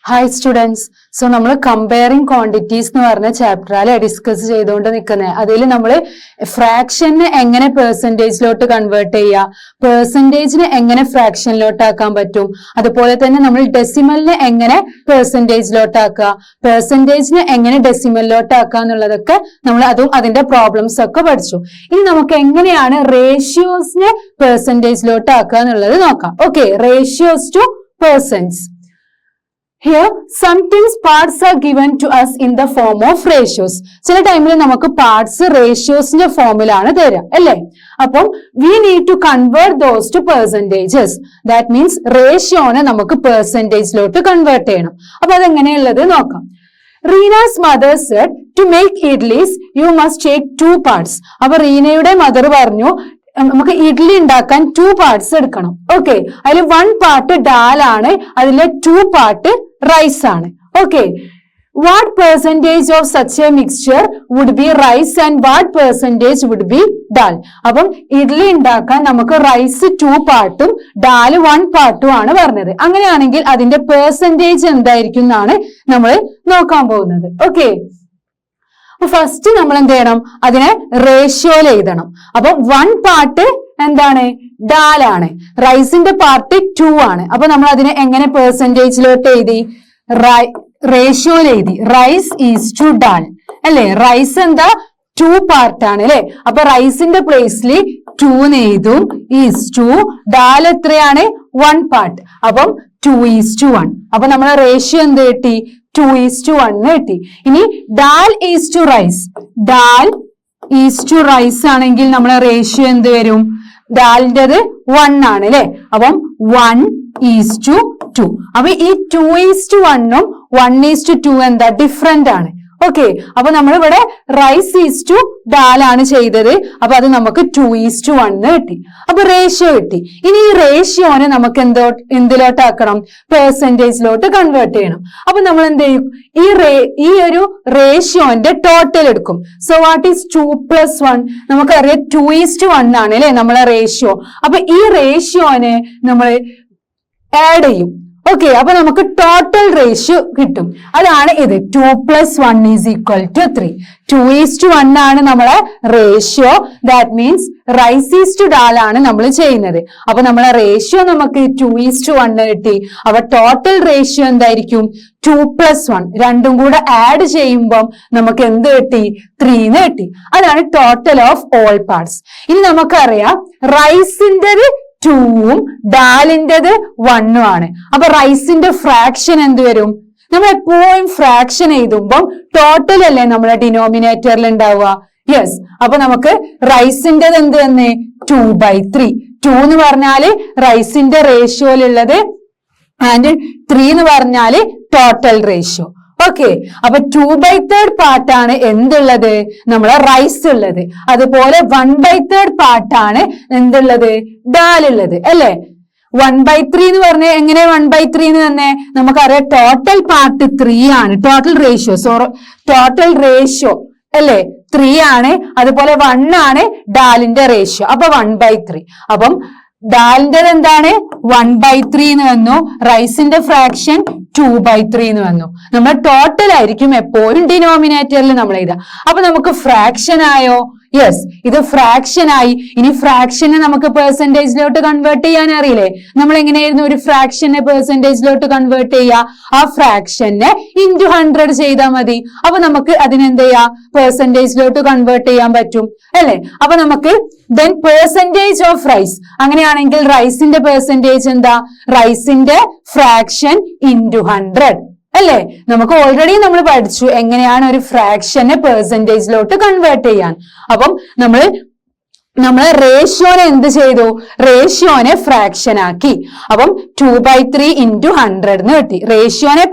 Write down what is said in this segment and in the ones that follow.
Hi students. So നമ്മൾ comparing quantities എന്ന് പറഞ്ഞ ചാപ്റ്ററിലെ ഡിസ്കസ് ചെയ്തുകൊണ്ട് നിൽക്കുന്നത്. അതിൽ നമ്മൾ ഫ്രാക്ഷനെ എങ്ങനെ പെർസെൻറ്റേജിലോട്ട് കൺവേർട്ട് ചെയ്യുക, പെർസെൻറ്റേജിനെ എങ്ങനെ ഫ്രാക്ഷനിലോട്ട് ആക്കാൻ പറ്റും, അതുപോലെ തന്നെ നമ്മൾ ഡെസിമലിനെ എങ്ങനെ പെർസെൻറ്റേജിലോട്ട് ആക്കുക, പെർസെൻറ്റേജിനെ എങ്ങനെ ഡെസിമലിലോട്ട് ആക്കുക എന്നുള്ളതൊക്കെ നമ്മൾ അതും അതിന്റെ പ്രോബ്ലംസ് ഒക്കെ പഠിച്ചു. ഇനി നമുക്ക് എങ്ങനെയാണ് റേഷ്യോസിനെ പെർസെൻറ്റേജിലോട്ട് ആക്കുക എന്നുള്ളത് നോക്കാം. Okay, ratios to persons. Here sometimes parts are given to us in the form of ratios. ചില ടൈമിൽ നമുക്ക് പാർട്സ് റേഷ്യോസിന്റെ ഫോമിലാണ് തരിക അല്ലേ. അപ്പം we need to convert those to percentages. That means റേഷ്യോനെ നമുക്ക് പെർസെന്റേജിലോട്ട് കൺവേർട്ട് ചെയ്യണം. അപ്പൊ അതെങ്ങനെയുള്ളത് നോക്കാം. Reena's mother said to make idlis you must take 2 parts. അപ്പൊ റീനയുടെ മദർ പറഞ്ഞു നമുക്ക് ഇഡ്ലി ഉണ്ടാക്കാൻ 2 പാർട്സ് എടുക്കണം. ഓക്കെ, അതിൽ 1 പാർട്ട് ഡാലാണ്, അതിലെ 2 പാർട്ട് റൈസ് ആണ്. Okay, what percentage of such a mixture would be rice and what percentage would be dal. അപ്പം ഇഡ്ലി ഉണ്ടാക്കാൻ നമുക്ക് റൈസ് 2 പാർട്ടും ഡാല് 1 പാർട്ടും ആണ് പറഞ്ഞത്. അങ്ങനെയാണെങ്കിൽ അതിന്റെ പെർസെന്റേജ് എന്തായിരിക്കും എന്നാണ് നമ്മൾ നോക്കാൻ പോകുന്നത്. ഓക്കെ, ഫസ്റ്റ് നമ്മൾ എന്ത് ചെയ്യണം, അതിനെ റേഷ്യോയിൽ എഴുതണം. അപ്പൊ 1 പാർട്ട് എന്താണ്, ഡാലാണ്, റൈസിന്റെ പാർട്ട് 2 ആണ്. അപ്പൊ നമ്മൾ അതിനെ എങ്ങനെ പെർസെന്റേജിലോട്ട് എഴുതി, റേഷ്യോയിൽ എഴുതി. റൈസ് ഈസ് ടു ഡാൽ അല്ലെ, റൈസ് എന്താ 2 പാർട്ടാണ് അല്ലെ. അപ്പൊ റൈസിന്റെ പ്ലേസിൽ 2 എഴുതും, ഈസ് ടു, ഡാൽ എത്രയാണ് 1 പാർട്ട്. അപ്പം 2:1. അപ്പൊ നമ്മളെ റേഷ്യോ എന്ത് കിട്ടി, 2:1 കിട്ടി. ഇനി dal is to rice, dal is to rice ആണെങ്കിൽ നമ്മളെ റേഷ്യോ എന്ത് വരും, ഡാലിൻ്റെത് 1 ആണ് അല്ലെ. അപ്പം 1:2. അപ്പൊ ഈ 2:1ഉം 1:2 എന്താ, ഡിഫറെന്റ് ആണ്. ഓക്കെ, അപ്പൊ നമ്മൾ ഇവിടെ റൈസ് ഈസ് ടു ഡാലാണ് ചെയ്തത്. അപ്പൊ അത് നമുക്ക് 2:1 കിട്ടി. അപ്പൊ റേഷ്യോ കിട്ടി. ഇനി ഈ റേഷ്യോനെ നമുക്ക് എന്തിലോട്ടാക്കണം, പെർസെന്റേജിലോട്ട് കൺവേർട്ട് ചെയ്യണം. അപ്പൊ നമ്മൾ എന്ത് ചെയ്യും, ഈ ഒരു റേഷ്യോന്റെ ടോട്ടൽ എടുക്കും. So what is 2 + 1? നമുക്കറിയാം 2:1 ആണ് അല്ലെ നമ്മളെ റേഷ്യോ. അപ്പൊ ഈ റേഷ്യോനെ നമ്മൾ ആഡ് ചെയ്യും. ഓക്കെ, അപ്പൊ നമുക്ക് ടോട്ടൽ റേഷ്യോ കിട്ടും. അതാണ് ഇത് 2 + 1 = 3. 2:1 ആണ് നമ്മളെ ratio. That means rice is to dal ആണ് നമ്മൾ ചെയ്യുന്നത്. അപ്പൊ നമ്മളെ റേഷ്യോ നമുക്ക് 2:1 കിട്ടി. അപ്പൊ ടോട്ടൽ റേഷ്യോ എന്തായിരിക്കും, 2 + 1. രണ്ടും കൂടെ ആഡ് ചെയ്യുമ്പോൾ നമുക്ക് എന്ത് കിട്ടി, 3 കിട്ടി. അതാണ് ടോട്ടൽ ഓഫ് ഓൾ പാർട്സ്. ഇനി നമുക്കറിയാം റൈസിൻ്റെത് 2ഉം ഡാലിൻ്റെത് 1ഉം ആണ്. അപ്പൊ റൈസിന്റെ ഫ്രാക്ഷൻ എന്ത് വരും, നമ്മൾ എപ്പോഴും ഫ്രാക്ഷൻ എഴുതുമ്പോൾ ടോട്ടൽ അല്ലേ നമ്മളെ ഡിനോമിനേറ്ററിൽ ഉണ്ടാവുക. യെസ്, അപ്പൊ നമുക്ക് റൈസിൻ്റെത് എന്ത് തന്നെ 2/3. 2 എന്ന് പറഞ്ഞാല് റൈസിന്റെ റേഷ്യോയിലുള്ളത്, ആൻഡ് 3 എന്ന് പറഞ്ഞാല് ടോട്ടൽ റേഷ്യോ. ഓക്കെ, അപ്പൊ 2/3 പാർട്ടാണ് എന്തുള്ളത്, നമ്മളെ റൈസ് ഉള്ളത്. അതുപോലെ 1/3 പാർട്ടാണ് എന്തുള്ളത്, ഡാലുള്ളത് അല്ലെ. 1/3 എന്ന് പറഞ്ഞ എങ്ങനെ 1/3 എന്ന് തന്നെ നമുക്കറിയാം, ടോട്ടൽ പാർട്ട് 3 ആണ്, ടോട്ടൽ റേഷ്യോ ടോട്ടൽ റേഷ്യോ അല്ലെ 3 ആണ്. അതുപോലെ 1 ആണ് ഡാലിന്റെ റേഷ്യോ. അപ്പൊ 1/3. അപ്പം ഡാലിന്റെ എന്താണ് 1/3 എന്ന് വന്നു, റൈസിന്റെ ഫ്രാക്ഷൻ 2/3 എന്ന് വന്നു. നമ്മൾ ടോട്ടൽ ആയിരിക്കും എപ്പോഴും ഡിനോമിനേറ്ററിൽ നമ്മൾ എഴുതുക. അപ്പൊ നമുക്ക് ഫ്രാക്ഷൻ ആയോ, യെസ്, ഇത് ഫ്രാക്ഷൻ ആയി. ഇനി ഫ്രാക്ഷനെ നമുക്ക് പെർസെന്റേജിലോട്ട് കൺവേർട്ട് ചെയ്യാൻ അറിയില്ലേ, നമ്മൾ എങ്ങനെയായിരുന്നു ഒരു ഫ്രാക്ഷനെ പെർസെന്റേജിലോട്ട് കൺവേർട്ട് ചെയ്യുക, ആ ഫ്രാക്ഷനെ ഇൻറ്റു 100 ചെയ്താൽ മതി. അപ്പൊ നമുക്ക് അതിനെന്ത് ചെയ്യാം, പെർസെന്റേജിലോട്ട് കൺവേർട്ട് ചെയ്യാൻ പറ്റും അല്ലെ. അപ്പൊ നമുക്ക് ദെൻ പെർസെന്റേജ് ഓഫ് റൈസ്, അങ്ങനെയാണെങ്കിൽ റൈസിന്റെ പെർസെന്റേജ് എന്താ, റൈസിന്റെ ഫ്രാക്ഷൻ ഇൻറ്റു 100 അല്ലേ. നമുക്ക് ഓൾറെഡി നമ്മൾ പഠിച്ചു എങ്ങനെയാണ് ഒരു ഫ്രാക്ഷനെ പെർസെന്റേജിലോട്ട് കൺവേർട്ട് ചെയ്യാൻ. അപ്പം നമ്മൾ റേഷ്യോനെ എന്ത് ചെയ്തു, റേഷ്യോനെ ഫ്രാക്ഷൻ ആക്കി. അപ്പം 2/3 × 100 എന്ന് കിട്ടി. റേഷ്യോനെ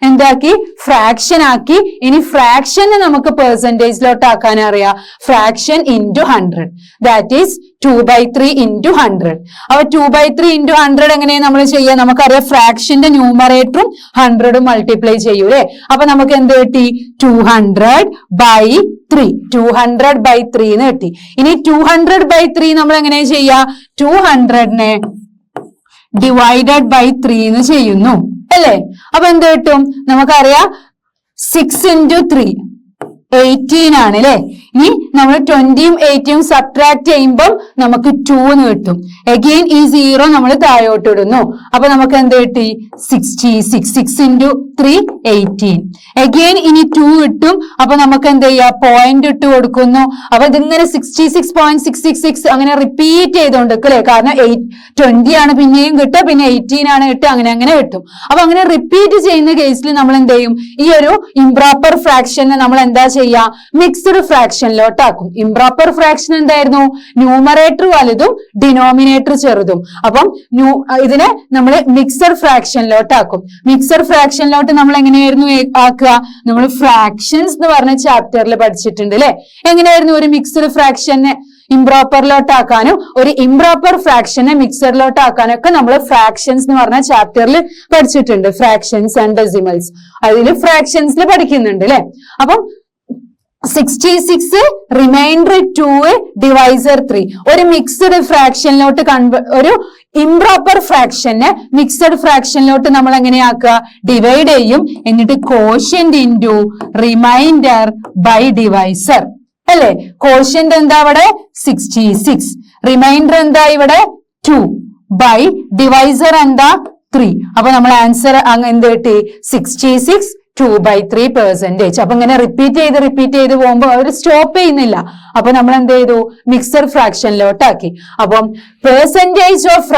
എന്താക്കി, ഫ്രാക്ഷൻ ആക്കി. ഇനി ഫ്രാക്ഷനെ നമുക്ക് പെർസെന്റേജിലോട്ട് ആക്കാൻ അറിയാം, ഫ്രാക്ഷൻ ഇൻറ്റു 100. That is 2/3 × 100. അപ്പൊ 2/3 × 100 എങ്ങനെയാണ് നമ്മൾ ചെയ്യുക, നമുക്കറിയാം ഫ്രാക്ഷന്റെ ന്യൂമറേറ്ററും 100ഉം മൾട്ടിപ്ലൈ ചെയ്യൂലേ. അപ്പൊ നമുക്ക് എന്ത് കിട്ടി, 200/3. 200/3 എന്ന് കിട്ടി. ഇനി 200/3 നമ്മൾ എങ്ങനെ ചെയ്യാ, 200നെ ഡിവൈഡഡ് ബൈ 3 എന്ന് ചെയ്യുന്നു അല്ലേ? അപ്പൊ എന്ത് കിട്ടും? നമുക്കറിയാം 6 into 3 18 ആണ് അല്ലെ. ഇനി നമ്മൾ 20യും 80യും സബ്ട്രാക്ട് ചെയ്യുമ്പോൾ നമുക്ക് 2 എന്ന് കിട്ടും. അഗെയിൻ ഈ 0 നമ്മൾ താഴോട്ട് ഇടുന്നു. അപ്പൊ നമുക്ക് എന്ത് കിട്ടി? 66. 6 into 3 18. അഗെയിൻ ഇനി 2 കിട്ടും. അപ്പൊ നമുക്ക് എന്ത് ചെയ്യാ? പോയിന്റ് ഇട്ട് കൊടുക്കുന്നു. അപ്പൊ ഇതിങ്ങനെ 66.666 അങ്ങനെ റിപ്പീറ്റ് ചെയ്തോണ്ടിരിക്കും അല്ലെ. കാരണം 20 ആണ് പിന്നെയും കിട്ടുക, പിന്നെ 18 ആണ് കിട്ടുക, അങ്ങനെ അങ്ങനെ കിട്ടും. അപ്പൊ അങ്ങനെ റിപ്പീറ്റ് ചെയ്യുന്ന കേസിൽ നമ്മൾ എന്ത് ചെയ്യും? ഈ ഒരു ഇംപ്രോപ്പർ ഫ്രാക്ഷനെ നമ്മൾ എന്താ ചെയ്യുക? മിക്സ്ഡ് ഫ്രാക്ഷനിലോട്ടാക്കും. ഇംപ്രോപ്പർ ഫ്രാക്ഷൻ എന്തായിരുന്നു? ന്യൂമറേറ്റർ വലുതും ഡിനോമിനേറ്റർ ചെറുതും. അപ്പം ഇതിനെ നമ്മൾ മിക്സഡ് ഫ്രാക്ഷനിലോട്ടാക്കും. മിക്സഡ് ഫ്രാക്ഷനിലോട്ട് നമ്മൾ എങ്ങനെയായിരുന്നു ആക്കുക? നമ്മൾ ഫ്രാക്ഷൻസ് എന്ന് പറഞ്ഞ ചാപ്റ്ററിൽ പഠിച്ചിട്ടുണ്ട് അല്ലെ. എങ്ങനെയായിരുന്നു ഒരു മിക്സ്ഡ് ഫ്രാക്ഷനെ ഇംപ്രോപ്പറിലോട്ടാക്കാനും ഒരു ഇംപ്രോപ്പർ ഫ്രാക്ഷനെ മിക്സറിലോട്ടാക്കാനും ഒക്കെ നമ്മൾ ഫ്രാക്ഷൻസ് എന്ന് പറഞ്ഞ ചാപ്റ്ററിൽ പഠിച്ചിട്ടുണ്ട്. ഫ്രാക്ഷൻസ് ആൻഡ് ഡെസിമൽസ് അതിൽ ഫ്രാക്ഷൻസിൽ പഠിക്കുന്നുണ്ട് അല്ലെ. അപ്പം 66 റിമൈൻഡർ 2 ഡിവൈസർ 3 ഒരു മിക്സ്ഡ് ഫ്രാക്ഷനിലോട്ട് ഒരു ഇംപ്രോപ്പർ ഫ്രാക്ഷനെ മിക്സ്ഡ് ഫ്രാക്ഷനിലോട്ട് നമ്മൾ എങ്ങനെയാക്കുക? ഡിവൈഡ് ചെയ്യും. എന്നിട്ട് quotient into remainder by divisor അല്ലെ. കോഷ്യന്റ് എന്താ ഇവിടെ? 66. റിമൈൻഡർ എന്താ ഇവിടെ? 2 ബൈ ഡിവൈസർ എന്താ? 3. അപ്പൊ നമ്മൾ ആൻസർ എന്ത് കിട്ടി? 66 2/3%. അപ്പൊ ഇങ്ങനെ റിപ്പീറ്റ് ചെയ്ത് പോകുമ്പോൾ അവർ സ്റ്റോപ്പ് ചെയ്യുന്നില്ല. അപ്പൊ നമ്മൾ എന്ത് ചെയ്തു? മിക്സഡ് ഫ്രാക്ഷനിലോട്ടാക്കി. അപ്പം പെർസെന്റേജ് ഓഫ്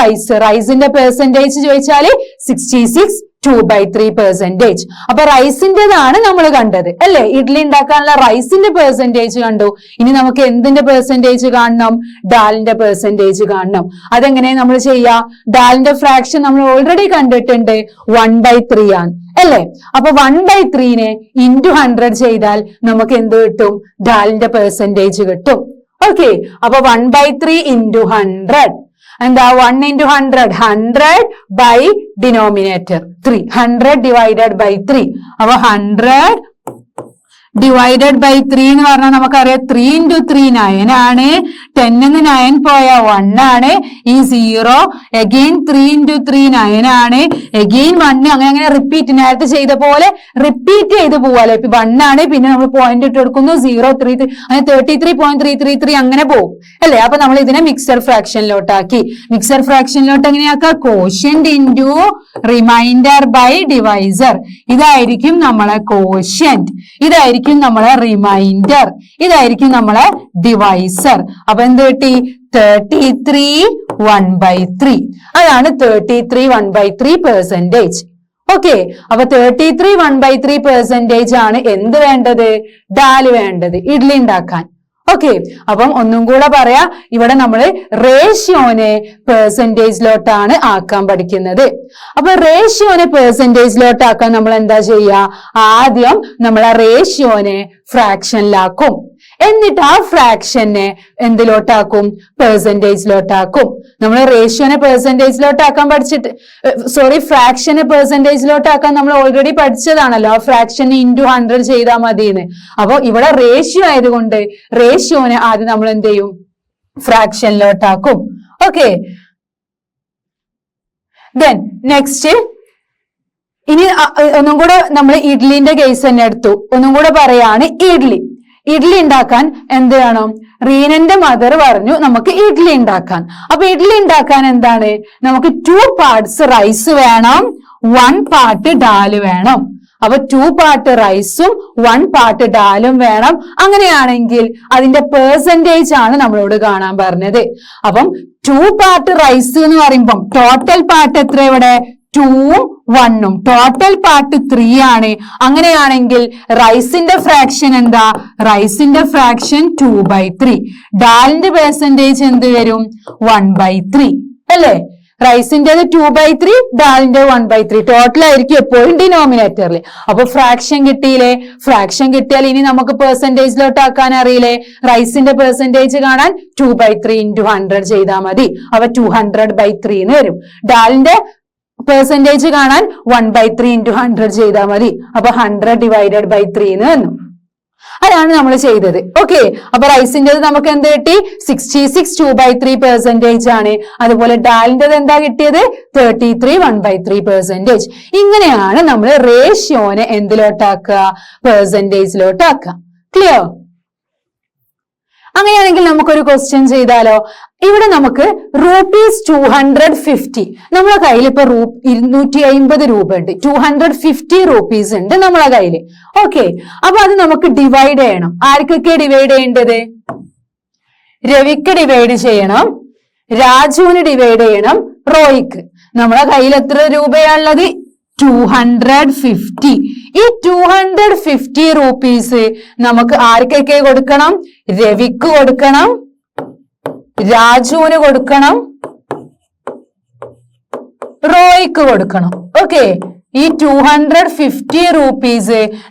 റൈസിന്റെ പെർസെന്റേജ് ചോദിച്ചാല് 66 2/3%. അപ്പൊ റൈസിന്റേതാണ് നമ്മൾ കണ്ടത് അല്ലെ. ഇഡ്ലി ഉണ്ടാക്കാനുള്ള റൈസിന്റെ പെർസെന്റേജ് കണ്ടു. ഇനി നമുക്ക് എന്തിന്റെ പെർസെന്റേജ് കാണണം? ഡാലിന്റെ പെർസെന്റേജ് കാണണം. അതെങ്ങനെ നമ്മൾ ചെയ്യാ? ഡാലിന്റെ ഫ്രാക്ഷൻ നമ്മൾ ഓൾറെഡി കണ്ടിട്ടുണ്ട്, 1/3 ആണ് അല്ലെ. അപ്പൊ 1/3നെ ഇൻറ്റു 100 ചെയ്താൽ നമുക്ക് എന്ത് കിട്ടും? ഡാലിന്റെ പെർസെന്റേജ് കിട്ടും. ഓക്കെ. അപ്പൊ 1/3 ഇൻറ്റു 100 എന്താ? 1 into 100 100 by denominator 3. 100 divided by 3. അപ്പൊ 100 ഡിവൈഡഡ് ബൈ 3 എന്ന് പറഞ്ഞാൽ നമുക്കറിയാം 3 into 3 9 ആണ്. 10 9 പോയ 1 ആണ്. ഈ 0 അഗെയിൻ 3 into 3 9 ആണ്. അഗെയിൻ 1 അങ്ങനെ റിപ്പീറ്റ് നേരത്തെ ചെയ്ത പോലെ റിപ്പീറ്റ് ചെയ്ത് പോവാല്ലേ. ഇപ്പൊ 1 ആണ്, പിന്നെ നമ്മൾ പോയിന്റ് ഇട്ട് കൊടുക്കുന്നു 0 3 അങ്ങനെ 33.333 അങ്ങനെ പോകും അല്ലെ. അപ്പൊ നമ്മൾ ഇതിനെ മിക്സഡ് ഫ്രാക്ഷനിലോട്ടാക്കി. മിക്സഡ് ഫ്രാക്ഷനിലോട്ട് എങ്ങനെയാക്കുക? Quotient into remainder by divisor. ഇതായിരിക്കും നമ്മളെ കോഷ്യന്റ്, ഇതായിരിക്കും നമ്മളെ റിമൈൻഡർ, ഇതായിരിക്കും നമ്മളെ ഡിവൈസർ. അപ്പൊ എന്ത് കിട്ടി? 33 1/3. അതാണ് 33 1/3%. ഓക്കെ. അപ്പൊ 33 1/3% ആണ് എന്ത് വേണ്ടത്? ഡാല് വേണ്ടത് ഇഡ്ലി ഉണ്ടാക്കാൻ. ഓക്കെ. അപ്പം ഒന്നും കൂടെ പറയാ, ഇവിടെ നമ്മൾ റേഷ്യോനെ പെർസെന്റേജിലോട്ടാണ് ആക്കാൻ പഠിക്കുന്നത്. അപ്പൊ റേഷ്യോനെ പെർസെന്റേജിലോട്ടാക്കാൻ നമ്മൾ എന്താ ചെയ്യുക? ആദ്യം നമ്മൾ ആ റേഷ്യോനെ ഫ്രാക്ഷനിലാക്കും. എന്നിട്ട് ആ ഫ്രാക്ഷനെ എന്തിലോട്ടാക്കും? പെർസെന്റേജിലോട്ടാക്കും. നമ്മൾ റേഷ്യോനെ പെർസെന്റേജിലോട്ടാക്കാൻ ഫ്രാക്ഷനെ പെർസെന്റേജിലോട്ടാക്കാൻ നമ്മൾ ഓൾറെഡി പഠിച്ചതാണല്ലോ. ആ ഫ്രാക്ഷനെ ഇൻറ്റു 100 ചെയ്താൽ മതിയെന്ന്. അപ്പൊ ഇവിടെ റേഷ്യോ ആയതുകൊണ്ട് റേഷ്യോനെ ആദ്യം നമ്മൾ എന്ത് ചെയ്യും? ഫ്രാക്ഷനിലോട്ടാക്കും. ഓക്കെ. ദെൻ നെക്സ്റ്റ് ഇനി ഒന്നും കൂടെ നമ്മൾ ഇഡ്ലിന്റെ കേസ് തന്നെ എടുത്തു. ഒന്നും കൂടെ പറയാണ്, ഇഡ്ലി ഉണ്ടാക്കാൻ എന്ത് വേണം? റീനന്റെ മദർ പറഞ്ഞു നമുക്ക് ഇഡ്ലി ഉണ്ടാക്കാൻ. അപ്പൊ ഇഡ്ലി ഉണ്ടാക്കാൻ എന്താണ്? നമുക്ക് 2 parts റൈസ് വേണം, 1 part ഡാല് വേണം. അപ്പൊ 2 part റൈസും 1 part ഡാലും വേണം. അങ്ങനെയാണെങ്കിൽ അതിന്റെ പെർസെന്റേജ് ആണ് നമ്മളോട് കാണാൻ പറഞ്ഞത്. അപ്പം 2 part റൈസ് എന്ന് പറയുമ്പം ടോട്ടൽ പാർട്ട് എത്ര? ഇവിടെ 2 1 ടോട്ടൽ പാർട്ട് 3 ആണ്. അങ്ങനെയാണെങ്കിൽ റൈസിന്റെ ഫ്രാക്ഷൻ എന്താ? റൈസിന്റെ ഫ്രാക്ഷൻ 2/3. ഡാലിന്റെ പെർസെന്റേജ് എന്ത് വരും? 1/3 അല്ലേ. റൈസിന്റേത് 2/3, ഡാലിന്റെ 1/3. ടോട്ടൽ ആയിരിക്കും എപ്പോഴും ഡിനോമിനേറ്ററിൽ. അപ്പൊ ഫ്രാക്ഷൻ കിട്ടിയില്ലേ? ഫ്രാക്ഷൻ കിട്ടിയാൽ ഇനി നമുക്ക് പെർസെന്റേജിലോട്ട് ആക്കാൻ അറിയില്ലേ? റൈസിന്റെ പെർസെന്റേജ് കാണാൻ 2/3 into 100 ചെയ്താൽ മതി. അപ്പൊ 200/3 എന്ന് വരും. ഡാലിന്റെ പെർസെന്റേജ് കാണാൻ 1/3 into 100 ചെയ്താൽ മതി. അപ്പൊ 100 divided by 3 എന്ന് വന്നു. അതാണ് നമ്മൾ ചെയ്തത്. ഓക്കെ, അപ്പൊ റൈസിന്റേത് നമുക്ക് എന്ത് കിട്ടി? 66 2/3% ആണ്. അതുപോലെ ഡാലിന്റേത് എന്താ കിട്ടിയത്? 33 1/3%. ഇങ്ങനെയാണ് നമ്മൾ റേഷ്യോനെ എന്തിലോട്ടാക്കുക? പെർസെന്റേജിലോട്ടാക്കുക. ക്ലിയർ? അങ്ങനെയാണെങ്കിൽ നമുക്കൊരു ക്വസ്റ്റ്യൻ ചെയ്താലോ? ഇവിടെ നമുക്ക് ₹250, നമ്മളെ കയ്യിൽ ഇപ്പൊ 250 രൂപ ഉണ്ട്. 250 rupees ഉണ്ട് നമ്മളെ കയ്യിൽ. ഓക്കെ, അപ്പൊ അത് നമുക്ക് ഡിവൈഡ് ചെയ്യണം. ആർക്കൊക്കെ ഡിവൈഡ് ചെയ്യേണ്ടത്? രവിക്ക് ഡിവൈഡ് ചെയ്യണം, രാജുവിന് ഡിവൈഡ് ചെയ്യണം, റോയിക്ക്. നമ്മളെ കയ്യിൽ എത്ര രൂപയാണുള്ളത്? 250. ഈ 250 rupees നമുക്ക് ആർക്കൊക്കെ കൊടുക്കണം? രവിക്ക് കൊടുക്കണം, രാജുവിന് കൊടുക്കണം, റോയിക്ക് കൊടുക്കണം. ഓക്കെ, ഈ 250 rupees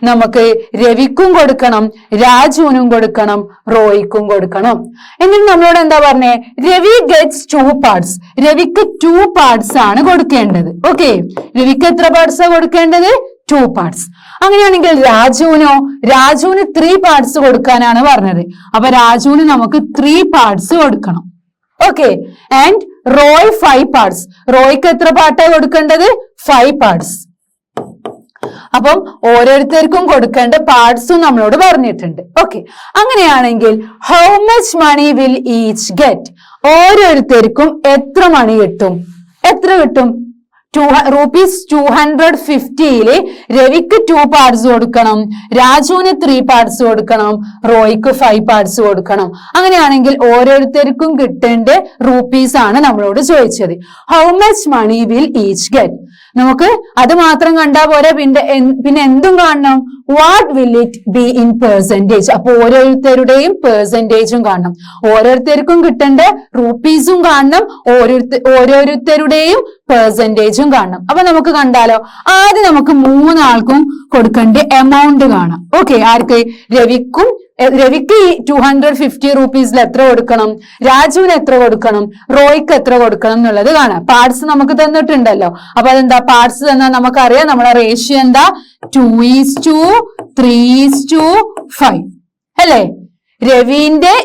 നമുക്ക് രവിക്കും കൊടുക്കണം, രാജുവിനും കൊടുക്കണം, റോയിക്കും കൊടുക്കണം. എന്നിട്ട് നമ്മളോട് എന്താ പറഞ്ഞേ? Ravi gets 2 parts. രവിക്ക് 2 parts ആണ് കൊടുക്കേണ്ടത്. ഓക്കെ, രവിക്ക് എത്ര പാർട്സ് കൊടുക്കേണ്ടത്? 2 parts. അങ്ങനെയാണെങ്കിൽ രാജുവിനോ? രാജുവിന് 3 parts കൊടുക്കാനാണ് പറഞ്ഞത്. അപ്പൊ രാജുവിന് നമുക്ക് 3 parts കൊടുക്കണം. Okay, and Roy 5 parts. റോയ്ക്ക് എത്ര പാർട്ടാണ് കൊടുക്കേണ്ടത്? 5 parts. അപ്പം ഓരോരുത്തർക്കും കൊടുക്കേണ്ട പാർട്സും നമ്മളോട് പറഞ്ഞിട്ടുണ്ട്. ഓക്കെ, അങ്ങനെയാണെങ്കിൽ how much money will each get? ഓരോരുത്തർക്കും എത്ര മണി കിട്ടും? എത്ര കിട്ടും? ₹250 രവിക്ക് 2 parts കൊടുക്കണം, രാജുവിന് 3 parts കൊടുക്കണം, റോയ്ക്ക് 5 parts കൊടുക്കണം. അങ്ങനെയാണെങ്കിൽ ഓരോരുത്തർക്കും കിട്ടേണ്ട rupees ആണ് നമ്മളോട് ചോദിച്ചത്. How much money will each get? നമുക്ക് അത് മാത്രം കണ്ടാ പോരെ, പിന്നെ എന്തും കാണണം. What will it be in percentage? അപ്പൊ ഓരോരുത്തരുടെയും പെർസെന്റേജും കാണണം, ഓരോരുത്തർക്കും കിട്ടേണ്ട റൂപ്പീസും കാണണം, ഓരോരുത്തരുടെയും പെർസെന്റേജും കാണണം. അപ്പൊ നമുക്ക് കണ്ടാലോ? ആദ്യം നമുക്ക് 3 ആൾക്കും കൊടുക്കേണ്ട എമൗണ്ട് കാണാം. ഓക്കെ, ആർക്ക്? രവിക്ക് ഈ 250 rupees എത്ര കൊടുക്കണം, രാജുവിന് എത്ര കൊടുക്കണം, റോയ്ക്ക് എത്ര കൊടുക്കണം എന്നുള്ളത് കാണാം. പാർട്സ് നമുക്ക് തന്നിട്ടുണ്ടല്ലോ. അപ്പൊ അതെന്താ? പാർട്സ് തന്നാൽ നമുക്കറിയാം നമ്മളെ റേഷ്യോ എന്താ? 2:3:5 അല്ലേ? രവിന്റെ,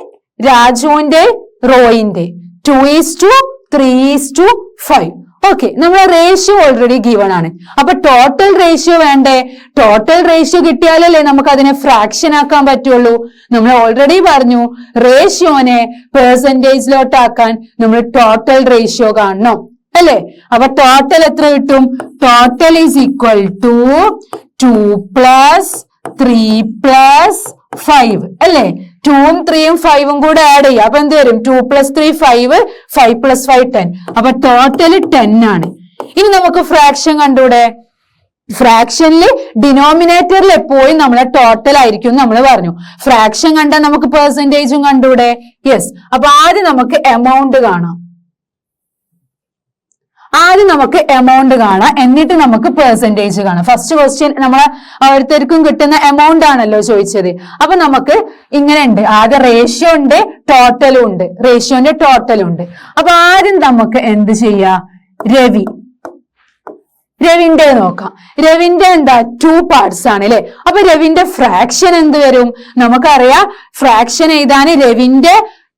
രാജുവിന്റെ, റോയിന്റെ 2:3:5. ഓക്കെ, നമ്മളെ റേഷ്യോ ഓൾറെഡി ഗിവൺ ആണ്. അപ്പൊ ടോട്ടൽ റേഷ്യോ വേണ്ടേ? ടോട്ടൽ റേഷ്യോ കിട്ടിയാലല്ലേ നമുക്ക് അതിനെ ഫ്രാക്ഷൻ ആക്കാൻ പറ്റുള്ളൂ. നമ്മൾ ഓൾറെഡി പറഞ്ഞു റേഷ്യോനെ പെർസെന്റേജിലോട്ടാക്കാൻ നമ്മൾ ടോട്ടൽ റേഷ്യോ കാണണം അല്ലേ? അപ്പൊ ടോട്ടൽ എത്ര കിട്ടും? ടോട്ടൽ ഈസ് ഈക്വൽ ടു 2 + 3 + 5 അല്ലേ? 2ഉം 3ഉം 5ഉം കൂടെ ആഡ് ചെയ്യുക. അപ്പൊ എന്ത് വരും? 2 + 3 5, 5 + 5 10. അപ്പൊ ടോട്ടൽ 10 ആണ്. ഇനി നമുക്ക് ഫ്രാക്ഷൻ കണ്ടൂടെ? ഫ്രാക്ഷനിൽ ഡിനോമിനേറ്ററിൽ എപ്പോഴും നമ്മളെ ടോട്ടൽ ആയിരിക്കും നമ്മൾ പറഞ്ഞു. ഫ്രാക്ഷൻ കണ്ടാൽ നമുക്ക് പെർസെന്റേജും കണ്ടൂടെ? യെസ്. അപ്പൊ ആദ്യം നമുക്ക് എമൗണ്ട് കാണാം. എന്നിട്ട് നമുക്ക് പെർസെന്റേജ് കാണാം. ഫസ്റ്റ് ക്വസ്റ്റ്യൻ നമ്മളെ ഓരോരുത്തർക്കും കിട്ടുന്ന എമൗണ്ട് ആണല്ലോ ചോദിച്ചത്. അപ്പൊ നമുക്ക് ഇങ്ങനെ ഉണ്ട്. ആദ്യം റേഷ്യോ ഉണ്ട്, ടോട്ടലും ഉണ്ട്. റേഷ്യോന്റെ ടോട്ടലും ഉണ്ട്. അപ്പൊ ആദ്യം നമുക്ക് എന്ത് ചെയ്യാ? രവിന്റെ നോക്കാം. രവിന്റെ എന്താ? 2 parts ആണ് അല്ലെ? അപ്പൊ രവിന്റെ ഫ്രാക്ഷൻ എന്ത് വരും? നമുക്കറിയാം ഫ്രാക്ഷൻ എഴുതാന് രവിന്റെ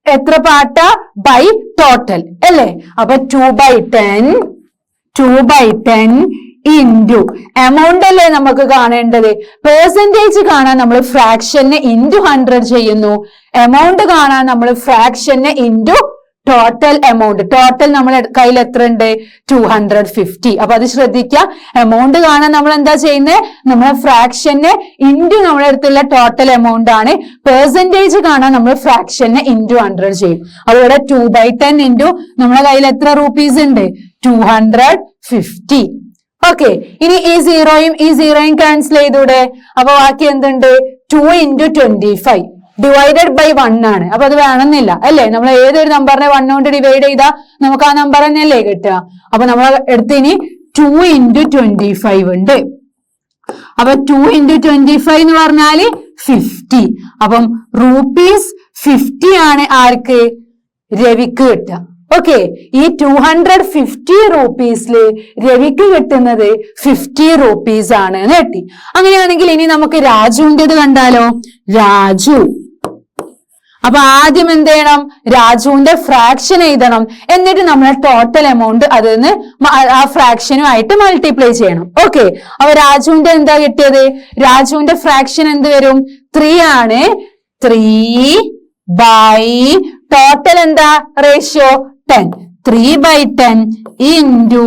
എത്ര പാർട്ടാ? ബൈ ടോട്ടൽ അല്ലേ? അപ്പൊ 2/10 ഇൻറ്റു എമൗണ്ട് അല്ലേ നമുക്ക് കാണേണ്ടത്. പെർസെന്റേജ് കാണാൻ നമ്മൾ ഫ്രാക്ഷനെ ഇൻറ്റു 100 ചെയ്യുന്നു. എമൗണ്ട് കാണാൻ നമ്മൾ ഫ്രാക്ഷനെ ഇൻറ്റു ടോട്ടൽ എമൗണ്ട്. ടോട്ടൽ നമ്മളെ കയ്യിൽ എത്ര ഉണ്ട്? 250. അപ്പൊ അത് ശ്രദ്ധിക്കുക. എമൗണ്ട് കാണാൻ നമ്മൾ എന്താ ചെയ്യുന്നത്? നമ്മളെ ഫ്രാക്ഷനെ ഇൻറ്റു നമ്മുടെ അടുത്തുള്ള ടോട്ടൽ എമൗണ്ട് ആണ്. പെർസെന്റേജ് കാണാൻ നമ്മൾ ഫ്രാക്ഷനെ ഇൻറ്റു 100 ചെയ്യും. അതുപോലെ 2/10 ഇൻറ്റു നമ്മളെ കയ്യിൽ എത്ര rupees ഉണ്ട്? 250. ഓക്കെ, ഇനി ഈ സീറോയും ക്യാൻസൽ ചെയ്തൂടെ? അപ്പൊ ബാക്കി എന്തുണ്ട്? 2 × 25 ഡിവൈഡഡ് ബൈ 1 ആണ്. അപ്പൊ അത് വേണമെന്നില്ല അല്ലേ? നമ്മൾ ഏതൊരു നമ്പറിനെ 1 കൊണ്ട് ഡിവൈഡ് ചെയ്താൽ നമുക്ക് ആ നമ്പർ തന്നെയല്ലേ കിട്ടുക. അപ്പൊ നമ്മൾ എടുത്ത് ഇനി 2 × 25 ഉണ്ട്. അപ്പൊ 2 × 25 എന്ന് പറഞ്ഞാല് 50. അപ്പം ₹50 ആണ് ആർക്ക്? രവിക്ക് കിട്ടുക. ഓക്കെ, ഈ 250 rupeesല് രവിക്ക് കിട്ടുന്നത് 50 rupees ആണ് എന്ന് കിട്ടി. അങ്ങനെയാണെങ്കിൽ ഇനി നമുക്ക് രാജുവിൻ്റെത് കണ്ടാലോ. രാജു, അപ്പൊ ആദ്യം എന്ത് ചെയ്യണം, രാജുവിന്റെ ഫ്രാക്ഷൻ എഴുതണം. എന്നിട്ട് നമ്മൾ ടോട്ടൽ എമൗണ്ട് അതിന് ആ ഫ്രാക്ഷനുമായിട്ട് മൾട്ടിപ്ലൈ ചെയ്യണം. ഓക്കെ, അപ്പൊ രാജുവിന്റെ എന്താ കിട്ടിയത്, രാജുവിന്റെ ഫ്രാക്ഷൻ എന്ത് വരും, 3 ആണ്. 3 by ടോട്ടൽ എന്താ റേഷ്യോ 10. 3/10 into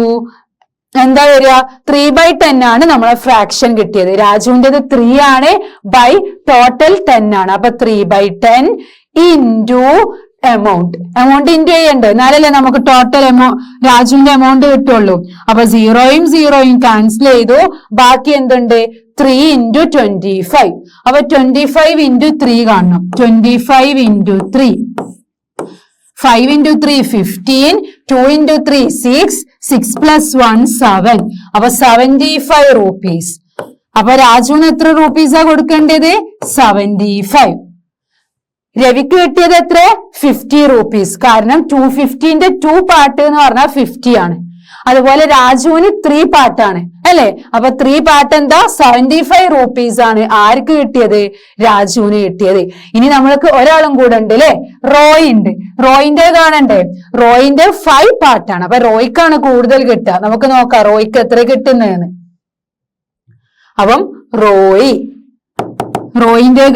എന്താ വരിക, 3/10 ആണ് നമ്മളെ ഫ്രാക്ഷൻ കിട്ടിയത്. രാജുവിൻ്റെത് 3 ആണ്, ബൈ ടോട്ടൽ 10 ആണ്. അപ്പൊ 3/10 into എമൗണ്ട് ഇൻറ്റു ചെയ്യണ്ടേ, എന്നാലല്ലേ നമുക്ക് ടോട്ടൽ രാജുവിന്റെ എമൗണ്ട് കിട്ടുള്ളൂ. അപ്പൊ 0 ക്യാൻസൽ ചെയ്തു. ബാക്കി എന്തുണ്ട്, 3 into 25. അപ്പൊ 25 into 3 കാണണം. 25 into 3, 5 into 3 15, 2 into 3 6, 6 plus 1 7. അപ്പൊ 75 rupees. അപ്പൊ രാജുവിന് എത്ര റുപ്പീസാ കൊടുക്കേണ്ടത്, 75. രവിക്ക് കിട്ടിയത് എത്ര, 50 rupees. കാരണം 250ന്റെ 2 പാർട്ട് എന്ന് പറഞ്ഞാൽ 50 ആണ്. അതുപോലെ രാജുവിന് 3 പാർട്ടാണ് അല്ലെ. അപ്പൊ 3 പാർട്ട് എന്താ, 75 rupees ആണ് ആർക്ക് കിട്ടിയത്, രാജുവിന് കിട്ടിയത്. ഇനി നമ്മൾക്ക് ഒരാളും കൂടെ ഉണ്ട് അല്ലെ, റോയ് ഉണ്ട്. റോയിന്റെ കാണണ്ടേ, റോയിന്റെ 5 പാർട്ടാണ്. അപ്പൊ റോയ്ക്കാണ് കൂടുതൽ കിട്ടുക. നമുക്ക് നോക്കാം റോയ്ക്ക് എത്ര കിട്ടുന്നതെന്ന്. അപ്പം റോയിന്റേത്